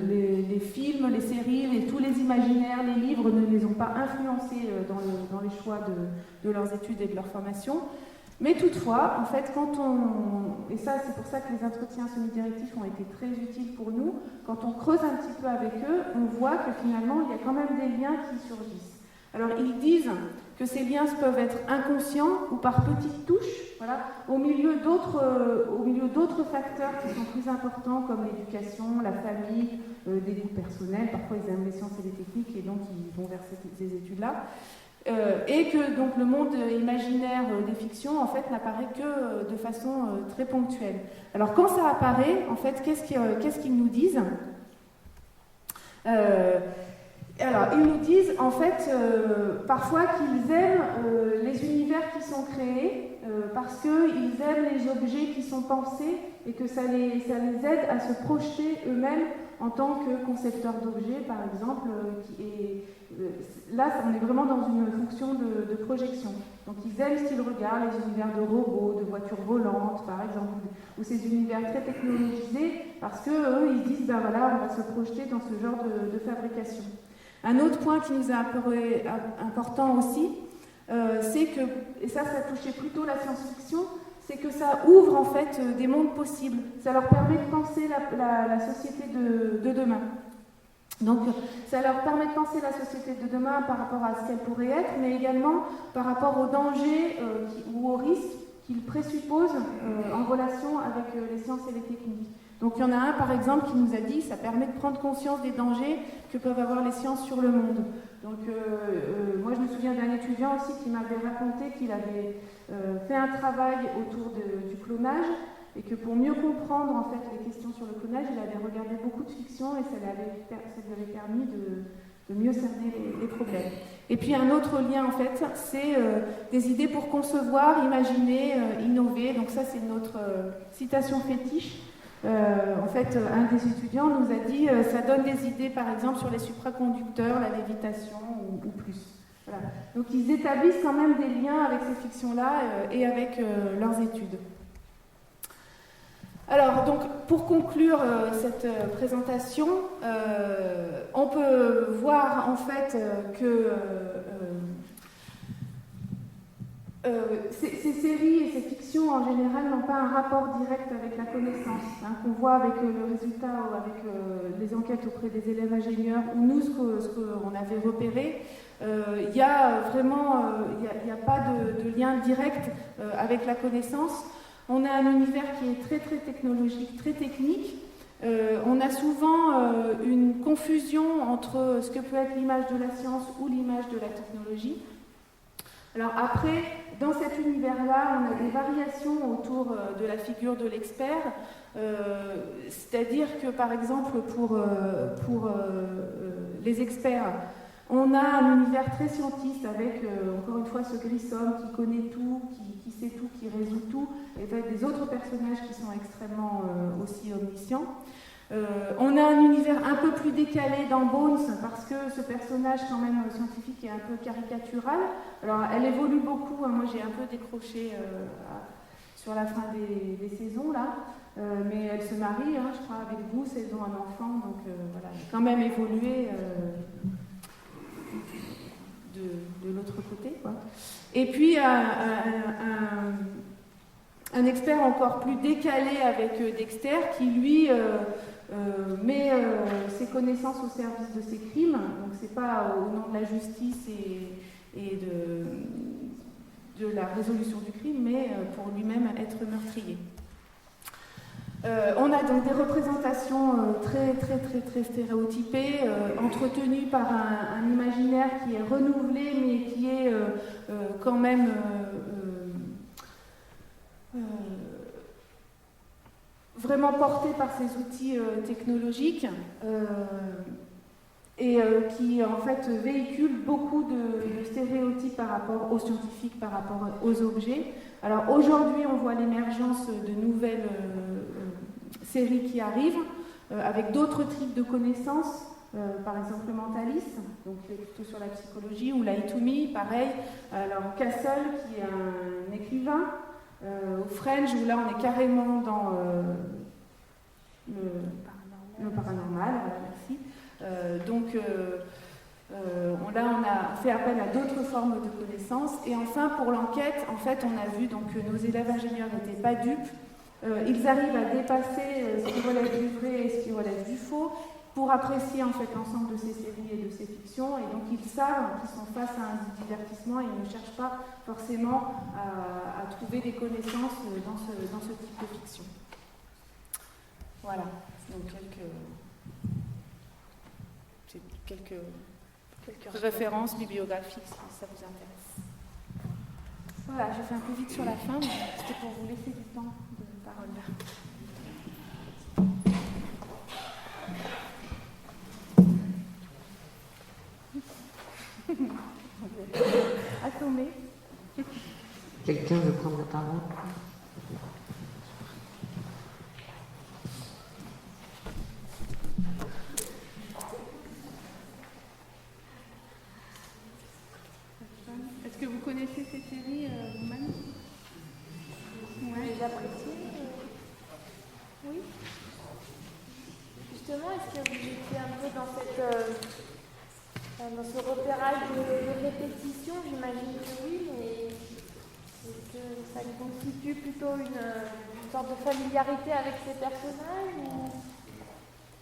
les films, les séries, tous les imaginaires, les livres ne les ont pas influencés dans les choix de leurs études et de leur formation. Mais toutefois, en fait, et ça c'est pour ça que les entretiens semi-directifs ont été très utiles pour nous, quand on creuse un petit peu avec eux, on voit que finalement il y a quand même des liens qui surgissent. Alors ils disent que ces liens peuvent être inconscients ou par petites touches, voilà, au milieu d'autres facteurs qui sont plus importants comme l'éducation, la famille, des goûts personnels. Parfois ils aiment les sciences et les techniques et donc ils vont vers ces études-là. Et que donc le monde imaginaire des fictions en fait n'apparaît que de façon très ponctuelle. Alors quand ça apparaît, en fait, qu'est-ce qu'ils nous disent? Alors ils nous disent en fait parfois qu'ils aiment les univers qui sont créés parce qu'ils aiment les objets qui sont pensés et que ça les aide à se projeter eux-mêmes en tant que concepteurs d'objets, par exemple, là, on est vraiment dans une fonction de projection. Donc, ils aiment ce qu'ils regardent, les univers de robots, de voitures volantes, par exemple, ou ces univers très technologisés, parce qu'eux, ils disent, ben voilà, on va se projeter dans ce genre de fabrication. Un autre point qui nous a apparu important aussi, c'est que, et ça touchait plutôt la science-fiction, c'est que ça ouvre en fait des mondes possibles. Ça leur permet de penser la société de demain. Donc ça leur permet de penser la société de demain par rapport à ce qu'elle pourrait être, mais également par rapport aux dangers ou aux risques qu'ils présupposent en relation avec les sciences et les techniques. Donc il y en a un par exemple qui nous a dit que ça permet de prendre conscience des dangers que peuvent avoir les sciences sur le monde. Donc moi je me souviens d'un étudiant aussi qui m'avait raconté qu'il avait fait un travail autour du clonage et que pour mieux comprendre en fait les questions sur le clonage, il avait regardé beaucoup de fiction et ça lui avait permis de mieux cerner les problèmes. Et puis un autre lien en fait, c'est des idées pour concevoir, imaginer, innover. Donc ça c'est notre citation fétiche. En fait, un des étudiants nous a dit ça donne des idées par exemple sur les supraconducteurs, la lévitation ou plus. Voilà. Donc ils établissent quand même des liens avec ces fictions-là et avec leurs études. Alors, donc, pour conclure cette présentation, on peut voir en fait que ces séries et ces fictions en général n'ont pas un rapport direct avec la connaissance, hein, qu'on voit avec le résultat ou avec les enquêtes auprès des élèves ingénieurs ou nous ce qu'on avait repéré. Il y a vraiment il n'y a pas de lien direct avec la connaissance. On a un univers qui est très très technologique, très technique. On a souvent une confusion entre ce que peut être l'image de la science ou l'image de la technologie. Alors après, dans cet univers-là, on a des variations autour de la figure de l'expert, c'est-à-dire que par exemple pour les experts, on a un univers très scientiste avec, encore une fois, ce Grissom qui connaît tout, qui sait tout, qui résout tout, et avec des autres personnages qui sont extrêmement aussi omniscients. On a un univers un peu plus décalé dans Bones, parce que ce personnage quand même scientifique est un peu caricatural. Alors elle évolue beaucoup, hein. Moi j'ai un peu décroché sur la fin des saisons là. mais elles se marient, hein, je crois, avec Bruce, elles ont un enfant, donc voilà, elle a quand même évolué de l'autre côté, quoi. Et puis un expert encore plus décalé avec Dexter qui lui met ses connaissances au service de ses crimes, donc c'est pas au nom de la justice et de la résolution du crime, mais pour lui-même être meurtrier. On a donc des représentations très stéréotypées, entretenues par un imaginaire qui est renouvelé, mais qui est quand même vraiment porté par ces outils technologiques et qui en fait véhicule beaucoup de stéréotypes par rapport aux scientifiques, par rapport aux objets. Alors aujourd'hui, on voit l'émergence de nouvelles séries qui arrivent avec d'autres types de connaissances, par exemple le mentalisme, donc plutôt sur la psychologie, ou Lie to Me, pareil. Alors Castle, qui est un écrivain, au French, où là on est carrément dans le paranormal, voilà, merci. Là on a fait appel à d'autres formes de connaissances. Et enfin pour l'enquête, en fait on a vu donc, que nos élèves ingénieurs n'étaient pas dupes. Ils arrivent à dépasser ce qui relève du vrai et ce qui relève du faux pour apprécier en fait l'ensemble de ces séries et de ces fictions, et donc ils savent qu'ils sont face à un divertissement et ils ne cherchent pas forcément à trouver des connaissances dans ce type de fiction. Voilà, donc quelques références bibliographiques si ça vous intéresse. Voilà, j'ai fait un peu vite sur la fin, mais c'était pour vous laisser du temps de parole là. Assommé. Quelqu'un veut prendre la parole? Est-ce que vous connaissez ces séries vous-même? Vous les appréciez Oui. Justement, est-ce que vous étiez un peu dans ce repérage de répétition? J'imagine que oui, mais est-ce que ça constitue plutôt une sorte de familiarité avec ces personnages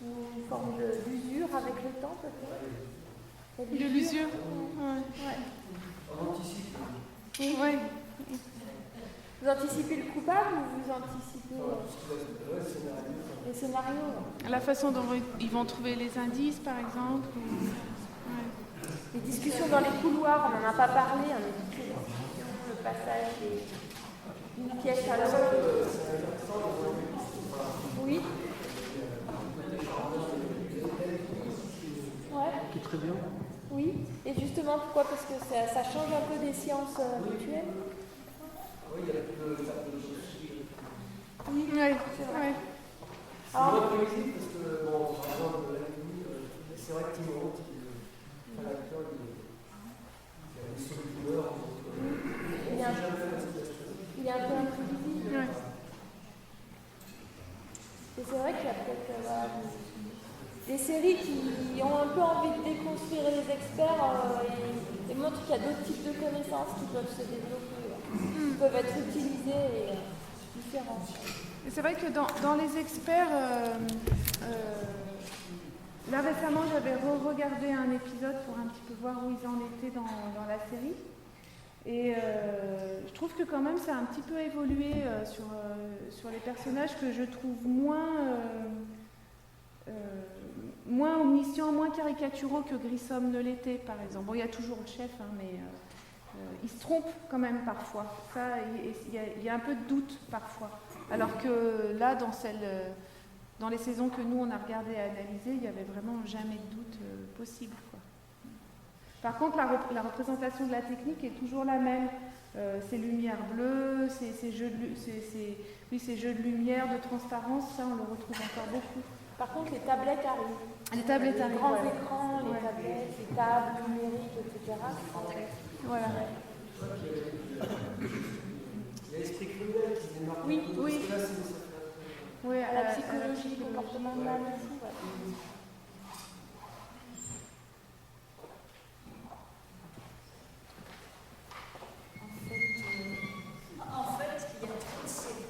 ou une forme d'usure avec le temps peut-être? De l'usure. Ouais. On anticipe. Oui. Vous anticipez le coupable ou vous anticipez les scénarios? La façon dont ils vont trouver les indices, par exemple. Les discussions dans les couloirs, on n'en a pas parlé, on a dit que le passage d'une pièce à l'autre. Oui. Ouais. Qui est très bien. Oui. Et justement, pourquoi? Parce que ça change un peu des sciences habituelles. Oui, il y a plus de philosophie. Oui, c'est vrai. Alors, c'est vrai que, parce que, bon, par exemple, la nuit, c'est vrai que Timon, l'acteur, il a des sous-couleurs. Il est un peu imprévisible. Ouais. Et c'est vrai qu'il y a peut-être des séries qui ont un peu envie de déconstruire les experts et montrent qu'il y a d'autres types de connaissances qui peuvent se développer, qui peuvent être utilisées et différentes. Et c'est vrai que dans les experts, là récemment j'avais regardé un épisode pour un petit peu voir où ils en étaient dans la série. Et je trouve que quand même ça a un petit peu évolué sur les personnages que je trouve moins omniscients, moins caricaturaux que Grissom ne l'était, par exemple. Bon, il y a toujours le chef, hein, mais il se trompe quand même parfois. Ça, il y a un peu de doute parfois. Alors que là, dans les saisons que nous on a regardées et analysées, il n'y avait vraiment jamais de doute possible, quoi. Par contre, la représentation de la technique est toujours la même. Ces lumières bleues, ces jeux de lumière, de transparence, ça on le retrouve encore beaucoup. Par contre, les tablettes arrivent. Les tablettes arrivent. Les grands écrans, les tablettes, les tables numériques, etc. Voilà. Il y a l'esprit criminel qui démarre. Oui. Parce que là, Oui, à la psychologie comportementale aussi. Ouais. En fait, il y a trop de séries.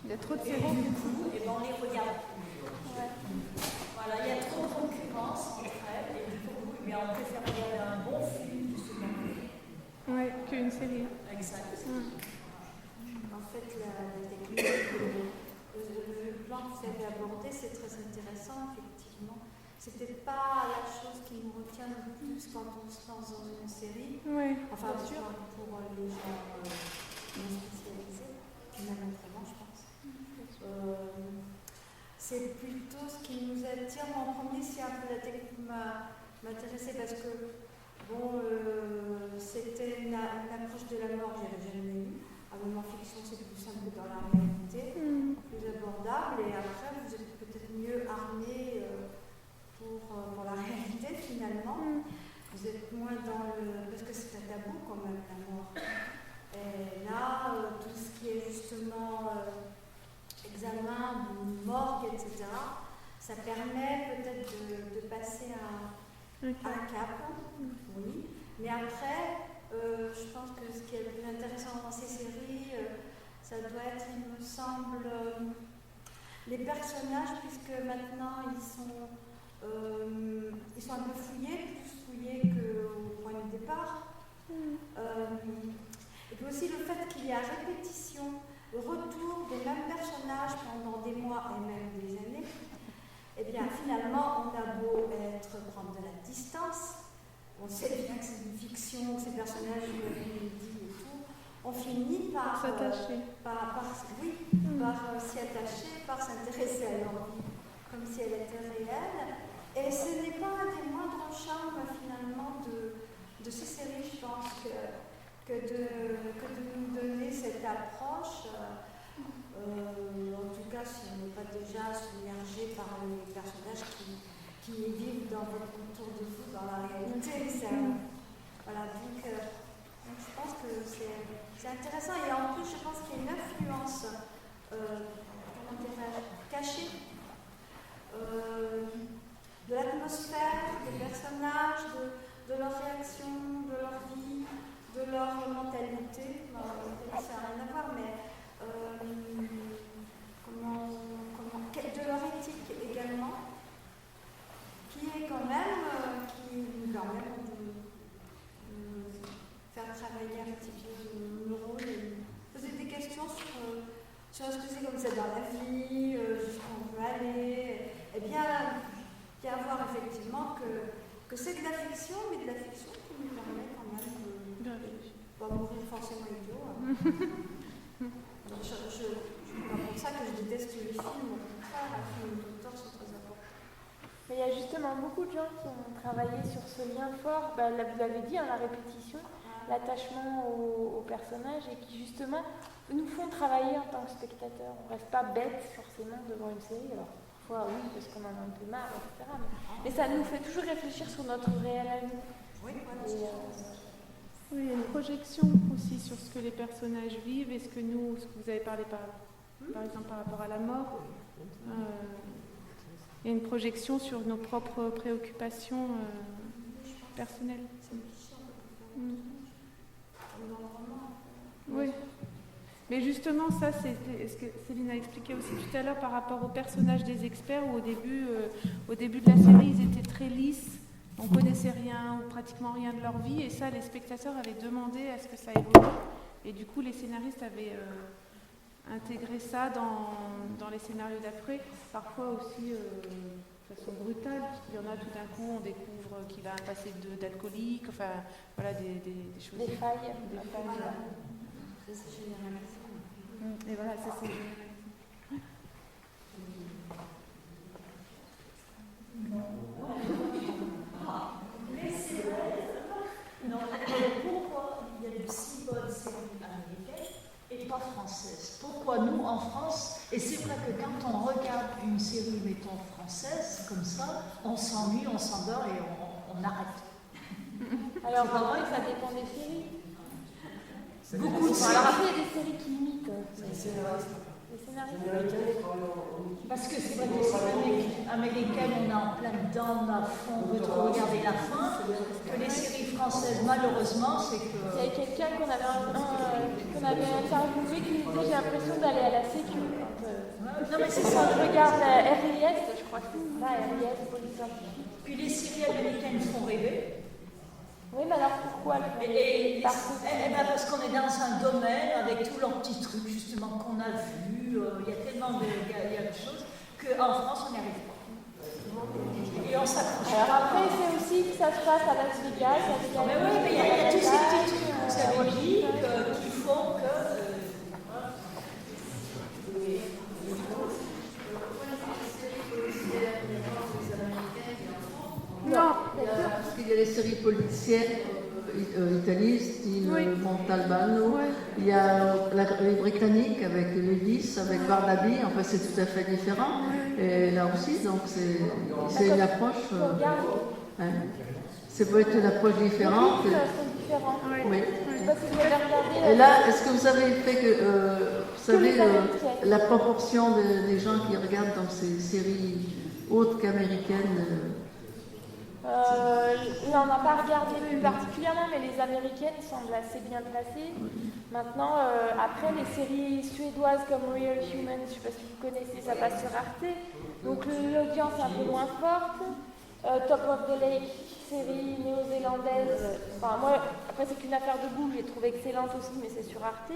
Il y a trop de séries. Et du coup, on les regarde plus. Ouais. Voilà, il y a trop de concurrence entre elles, et du coup, on préfère regarder un bon film justement. Oui, qu'une série. Exact. En fait, la technique, le plan que vous avez abordé, c'est très intéressant, effectivement. C'était pas la chose qui nous retient le plus quand on se lance dans une série. Oui, enfin, pour les gens non spécialisés, même autrement, je pense. C'est plutôt ce qui nous attire. En premier, c'est un peu la technique qui m'intéressait parce que c'était une approche de la mort que j'avais jamais eue. En fiction, c'est plus simple que dans la réalité, plus abordable, et après, vous êtes peut-être mieux armé pour la réalité finalement. Vous êtes moins dans le. Parce que c'est un tabou quand même, la mort. Et là, tout ce qui est justement examen, morgue, etc., ça permet peut-être de passer un cap, oui. Mais après, je pense que ce qui est le plus intéressant dans ces séries, ça doit être, il me semble, les personnages, puisque maintenant ils sont un peu fouillés, plus fouillés qu'au point de départ. Et puis aussi le fait qu'il y a répétition, le retour des mêmes personnages pendant des mois et même des années. Eh bien, finalement, on a beau prendre de la distance, on sait bien que c'est une fiction, que ces personnages dit et tout, on finit par s'attacher, par s'y attacher, par s'intéresser à leur vie, comme si elle était réelle. Et ce n'est pas un des moindres charmes finalement de ces séries, je pense, que de nous donner cette approche. En tout cas, si on n'est pas déjà submergé par les personnages qui vivent autour de vous dans la réalité. Voilà, donc je pense que c'est intéressant. Et en plus, je pense qu'il y a une influence cachée de l'atmosphère, des personnages, de leurs réactions, de leur vie, de leur mentalité. Ça n'a rien à voir, mais de leur éthique également, qui est quand même, qui nous permet de faire travailler un petit peu nos neurones et poser des questions sur ce que c'est comme ça dans la vie, jusqu'où on veut aller, et bien voir effectivement que c'est de la fiction, mais de la fiction qui nous permet quand même de pas mourir forcément idiot. Donc c'est pas pour ça que je déteste les films, au contraire, les films d'auteur sont très importants. Mais il y a justement beaucoup de gens qui ont travaillé sur ce lien fort, là, vous l'avez dit, la répétition, l'attachement aux personnages, et qui justement nous font travailler en tant que spectateurs. On ne reste pas bête forcément devant une série, alors parfois oui, parce qu'on en a un peu marre, etc. Mais ça nous fait toujours réfléchir sur notre réel ami. Oui, voilà. Oui, il y a une projection aussi sur ce que les personnages vivent et ce que vous avez parlé par exemple par rapport à la mort. Il y a une projection sur nos propres préoccupations personnelles. Oui. Mais justement, ça, c'est ce que Céline a expliqué aussi tout à l'heure par rapport aux personnages des experts, où au début de la série, ils étaient très lisses. On ne connaissait rien ou pratiquement rien de leur vie, et ça, les spectateurs avaient demandé à ce que ça évolue. Et du coup, les scénaristes avaient intégré ça dans les scénarios d'après, parfois aussi de façon brutale, parce qu'il y en a tout d'un coup, on découvre qu'il a un passé d'alcoolique, enfin, voilà, des choses. Des failles. Voilà. Ça, c'est généralisé. Et voilà, ça, c'est généralisé. Mais c'est vrai, pourquoi il y a de si bonnes séries américaines et pas françaises? Pourquoi nous, en France, et c'est vrai que quand on regarde une série, mettons, française, comme ça, on s'ennuie, on s'endort et on arrête. Alors, c'est vrai que ça dépend des séries. Beaucoup de séries. Alors après, il y a des séries qui imitent. Les scénaristes. Parce que c'est vrai que les séries américaines, on est en plein dedans, on a fond, on veut trop regarder la fin. Que les séries françaises, malheureusement, c'est que. Il y avait quelqu'un qu'on avait interviewé qui disait j'ai l'impression d'aller à la sécu. Non, mais c'est Quand ça. je regarde RIS, je crois que c'est ça, RIS, police scientifique. Puis les séries américaines font rêver. Oui, mais alors pourquoi Parce qu'on est dans un domaine avec tous leurs petits trucs justement qu'on a vus, il y a tellement de choses qu'en France on n'y arrive pas. Et on s'accroche. Alors après, c'est aussi que ça se passe à Las Vegas. Mais oui, mais il y a tous ces petits trucs que vous avez dit qui font que. Non, parce qu'il y a les séries policières italiennes, style Montalbano. Il y a les Britanniques avec Lewis, avec Barnaby. Enfin, c'est tout à fait différent. Et là aussi, donc c'est une approche. Ça peut être une approche différente. Oui. Et là, est-ce que vous avez fait que vous savez la proportion des gens qui regardent dans ces séries autres qu'américaines? Là, on n'a pas regardé plus particulièrement, mais les américaines semblent assez bien placées. Maintenant, après, les séries suédoises comme Real Humans, je ne sais pas si vous connaissez, ça passe sur Arte. Donc l'audience est un peu moins forte. Top of the Lake, série néo-zélandaise. Enfin, moi, après, c'est qu'une affaire de goût, j'ai trouvé excellente aussi, mais c'est sur Arte.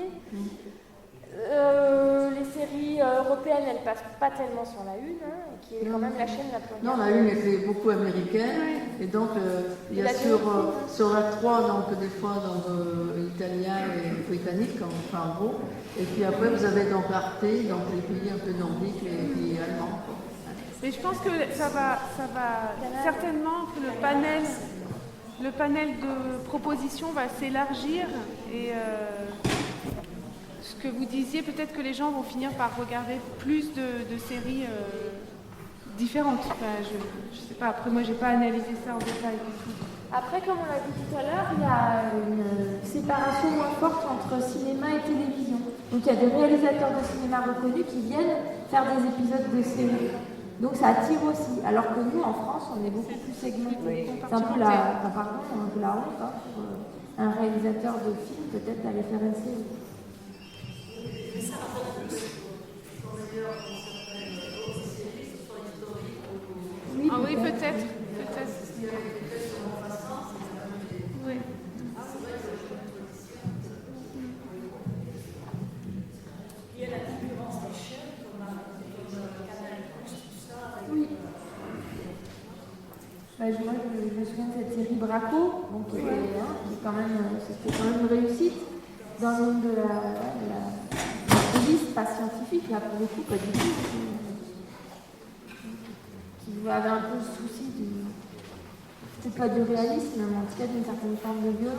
Les séries européennes, elles passent pas tellement sur la Une, qui est quand même la chaîne la plus regardée. Non, la Une était beaucoup américaine, et donc il y a sur la 3, donc des fois donc, italien et britannique, enfin en gros, et puis après vous avez donc Arte, donc les pays un peu nordiques et les pays allemands. Mais je pense que ça va certainement que le panel de propositions va s'élargir et ce que vous disiez, peut-être que les gens vont finir par regarder plus de séries différentes. Enfin, je sais pas, après moi j'ai pas analysé ça en détail du tout. Après, comme on l'a dit tout à l'heure, il y a une séparation moins forte entre cinéma et télévision. Donc il y a des réalisateurs de cinéma reconnus qui viennent faire des épisodes de séries. Donc ça attire aussi. Alors que nous, en France, on est beaucoup plus segmentés. C'est un peu la honte pour un réalisateur de film, peut-être d'aller faire une série. Oui, peut-être. Oui. Il y a la concurrence des chaînes, comme Canal+, tout ça. Oui. Moi, je me souviens de cette série Braco, donc, qui est quand même, c'était quand même une réussite dans le monde de la police, pas scientifique, là pour le coup, pas du tout. Qui avait un peu le souci peut-être pas du réalisme, mais en tout cas d'une certaine forme de violence.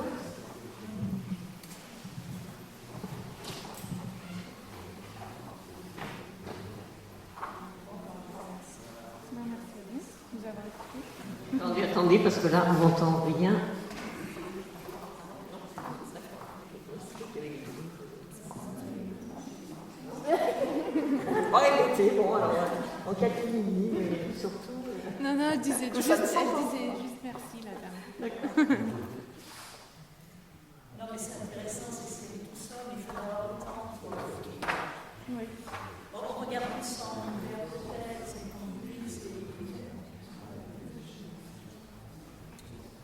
Attendez, parce que là, on n'entend rien. Répétez, bon, alors, en catimini, mais surtout. Non, elle disait juste merci, la dame. D'accord. Non, mais c'est intéressant, c'est tout ça, mais il faut avoir le temps. Oui. On regarde ensemble, c'est conduit,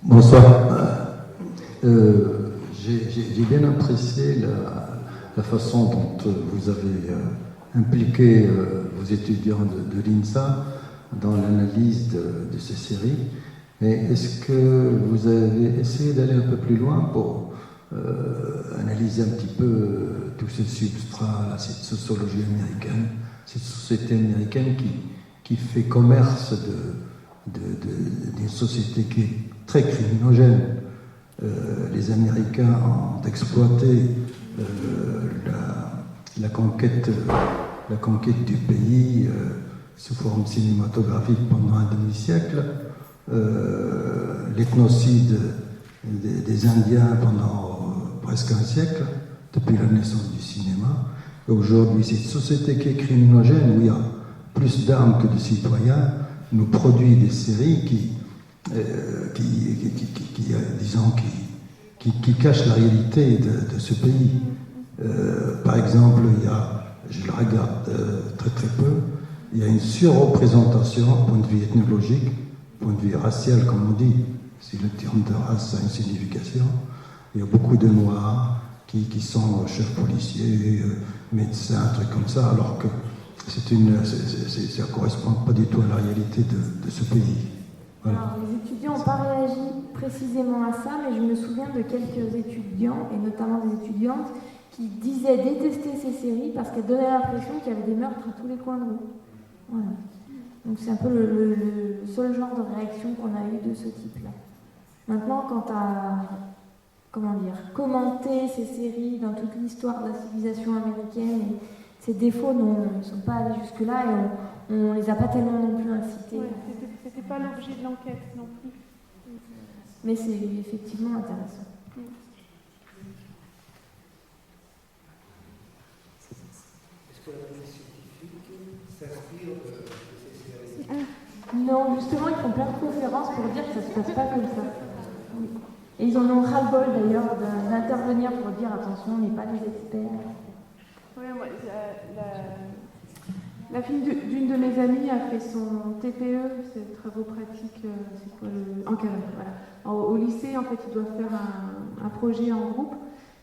Bonsoir. J'ai bien apprécié la façon dont vous avez impliqué vos étudiants de l'INSA dans l'analyse de ces séries. Mais est-ce que vous avez essayé d'aller un peu plus loin pour analyser un petit peu tous ces substrats, cette sociologie américaine, cette société américaine qui fait commerce d'une société qui est très criminogène. Les Américains ont exploité la conquête du pays sous forme cinématographique pendant un demi-siècle, l'ethnocide des Indiens pendant presque un siècle, depuis la naissance du cinéma, Aujourd'hui, cette société qui est criminogène, où il y a plus d'armes que de citoyens, nous produit des séries qui cachent la réalité de ce pays. Par exemple, je le regarde très très peu, il y a une surreprésentation, point de vue ethnologique, point de vue racial, comme on dit, si le terme de race a une signification. Il y a beaucoup de Noirs qui sont chefs policiers, médecins, trucs comme ça, alors que ça ne correspond pas du tout à la réalité de ce pays. Voilà. Alors, les étudiants n'ont pas réagi précisément à ça, mais je me souviens de quelques étudiants, et notamment des étudiantes, qui disaient détester ces séries parce qu'elles donnaient l'impression qu'il y avait des meurtres à tous les coins de rue. Voilà. Donc c'est un peu le seul genre de réaction qu'on a eu de ce type-là. Maintenant, quant à commenter ces séries dans toute l'histoire de la civilisation américaine, et ses défauts ne sont pas allés jusque-là et on les a pas tellement non plus incités. Ouais, c'était pas l'objet de l'enquête non plus. Mais c'est effectivement intéressant. Est-ce que la police scientifique s'inspire de ces séries? Non, justement, ils font plein de conférences pour dire que ça se passe pas comme ça. Et ils en ont ras-le-bol d'ailleurs d'intervenir pour dire attention, on n'est pas des experts. Ouais, moi, la fille d'une de mes amies a fait son TPE, c'est travaux pratiques, c'est quoi voilà. Au lycée, en fait, ils doivent faire un projet en groupe,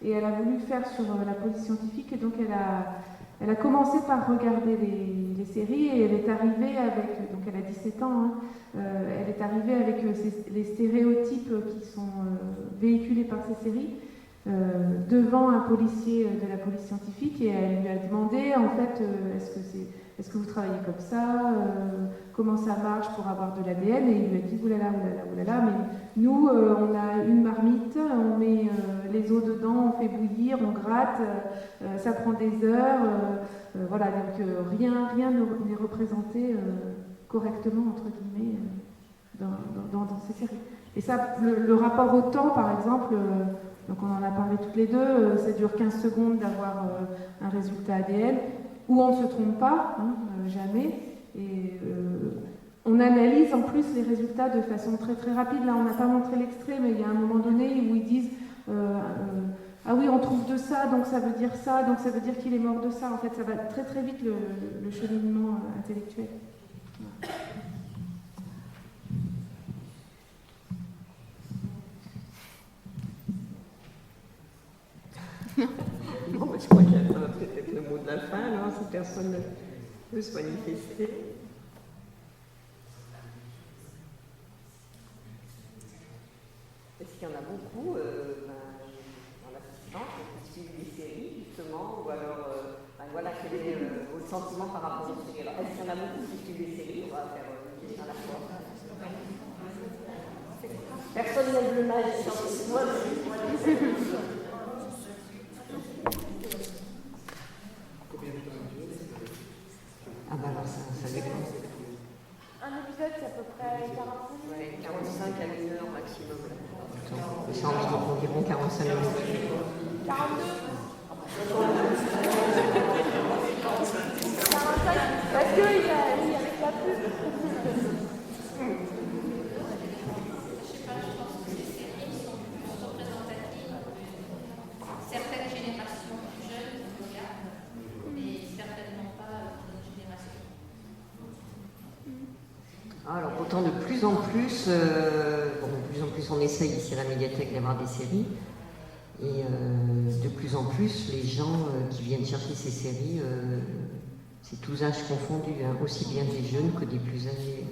et elle a voulu faire sur la police scientifique, et donc elle a commencé par regarder les séries, et elle est arrivée avec, donc elle a 17 ans, hein, elle est arrivée avec les stéréotypes qui sont véhiculés par ces séries, devant un policier de la police scientifique, et elle lui a demandé en fait est-ce que vous travaillez comme ça, comment ça marche pour avoir de l'ADN, et il lui a dit oulala, mais nous on a une marmite, on met les os dedans, on fait bouillir, on gratte, ça prend des heures, voilà, donc rien n'est représenté correctement entre guillemets dans ces séries. Et ça, le rapport au temps par exemple, donc on en a parlé toutes les deux, ça dure 15 secondes d'avoir un résultat ADN, où on ne se trompe pas, hein, jamais, et on analyse en plus les résultats de façon très très rapide. Là on n'a pas montré l'extrait, mais il y a un moment donné où ils disent ah oui, on trouve de ça, donc ça veut dire ça, donc ça veut dire qu'il est mort de ça. En fait, ça va très très vite le cheminement intellectuel. Bon, je crois qu'il y a peut-être le mot de la fin, non, si personne ne veut se manifester. Est-ce qu'il y en a beaucoup dans l'assistance qui suivent des séries, justement, ou alors, voilà, quel est votre sentiment par rapport aux séries? Alors, est-ce qu'il y en a beaucoup qui suivent des séries? On va faire une question à la fois. Personne n'aime le mal, moi aussi. Ah bah alors ça dépend. Un épisode, c'est à peu près 45 minutes. Ouais, 45 à 1 heure maximum. C'est environ 45 minutes. 42. 45, parce qu'il y a avec la pub. Certaines générations plus jeunes regardent, mais certainement pas notre génération. Alors pourtant de plus en plus on essaye ici à la médiathèque d'avoir des séries, et de plus en plus les gens qui viennent chercher ces séries, c'est tous âges confondus, hein, aussi bien des jeunes que des plus âgés.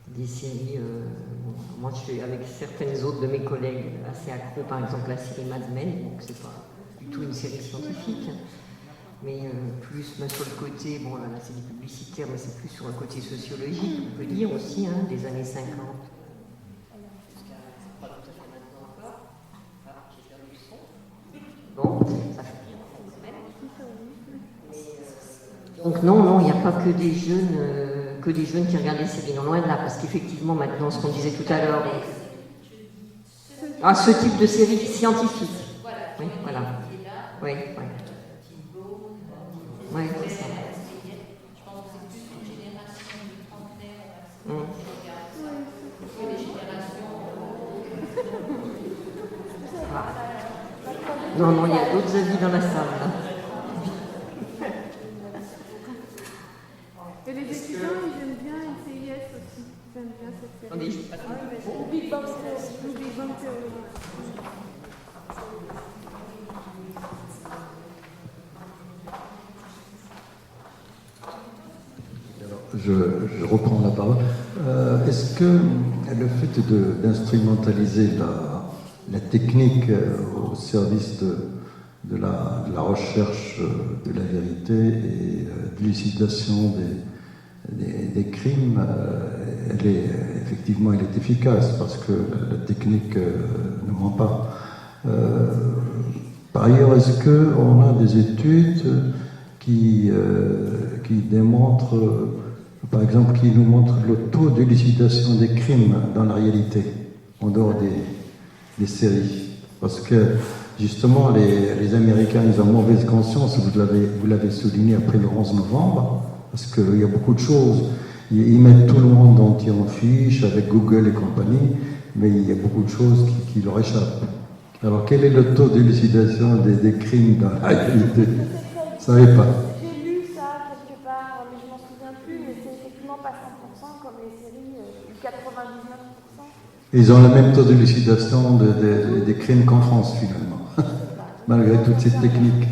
Des séries, moi je suis avec certaines autres de mes collègues assez accros, par exemple la série Mad Men, donc c'est pas du tout une série scientifique, hein, mais plus sur le côté, bon là c'est du publicitaire, mais c'est plus sur le côté sociologique, on peut dire aussi, hein, des années 50. Bon, ça fait bien. Donc non, il n'y a pas que des jeunes qui regardent les séries, non, loin de là, parce qu'effectivement maintenant, ce qu'on disait tout à l'heure, ce type de série scientifique. Oui, voilà. Oui, oui. Oui, c'est ça. Je pense que c'est plus une génération de trentenaires qui regarde ça, que les générations. Non, non, il y a d'autres avis dans la salle. Là. Et les étudiants, ils aiment bien NCIS aussi. Ils aiment bien cette série. Attendez, je passe. Ou Big Bang Theory. Ou Big Bang Theory. Je reprends la parole. Est-ce que le fait d'instrumentaliser la technique au service de la recherche de la vérité et de l'élucidation des crimes, effectivement, elle est efficace parce que la technique ne ment pas. Par ailleurs, est-ce qu'on a des études qui démontrent, par exemple, qui nous montrent le taux d'élucidation des crimes dans la réalité, en dehors des séries? Parce que, justement, les Américains, ils ont mauvaise conscience, vous l'avez souligné après le 11 novembre, parce qu'il y a beaucoup de choses. Ils mettent tout le monde entier en fiche, avec Google et compagnie, mais il y a beaucoup de choses qui leur échappent. Alors, quel est le taux d'élucidation des crimes dans la réalité? Vous ne savez pas. J'ai lu ça quelque part, mais je m'en souviens plus, mais c'est effectivement pas 100% comme les séries, 99%. Ils ont le même taux d'élucidation des crimes qu'en France, finalement, malgré toutes ces techniques.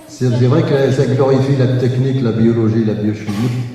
C'est vrai que ça glorifie la technique, la biologie, la biochimie.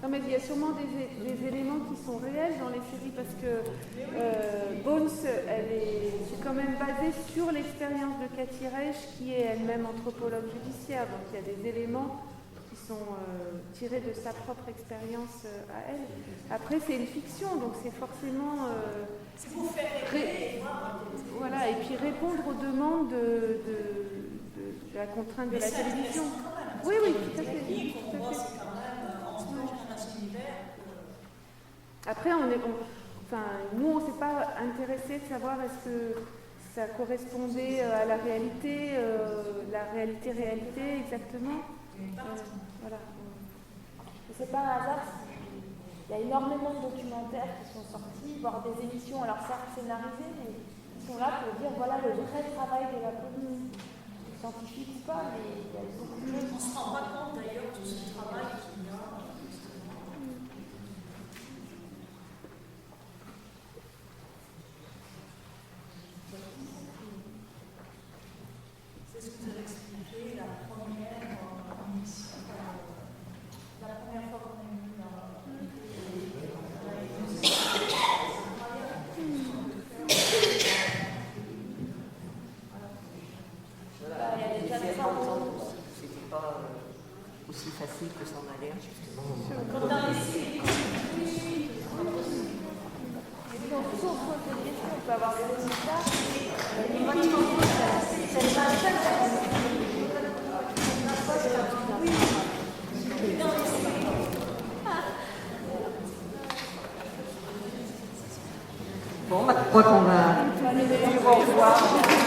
Non, mais il y a sûrement des éléments qui sont réels dans les séries parce que Bones, c'est quand même basé sur l'expérience de Cathy Reich, qui est elle-même anthropologue judiciaire. Donc il y a des éléments qui sont tirés de sa propre expérience à elle. Après, c'est une fiction, donc c'est forcément c'est pour faire rêver, voilà, et puis répondre aux demandes de la contrainte de la télévision. Oui, oui, tout à fait. Après, nous, on ne s'est pas intéressé de savoir est-ce que ça correspondait à la réalité exactement. Voilà. C'est pas un hasard. Il y a énormément de documentaires qui sont sortis, voire des émissions, alors certes scénarisées, mais qui sont là pour dire voilà le vrai travail de la police. Scientifique ou pas, mais il y a beaucoup de choses. On ne se rend pas compte d'ailleurs de ce travail qu'il y a. C'est ce que vous avez expliqué la première émission, la première fois qu'on a eu c'était pas aussi facile que ça en a l'air, justement. Comme dans les séries. Et puis on se pose cette question, on peut avoir des résultats. Bon, je crois qu'on va dire au revoir.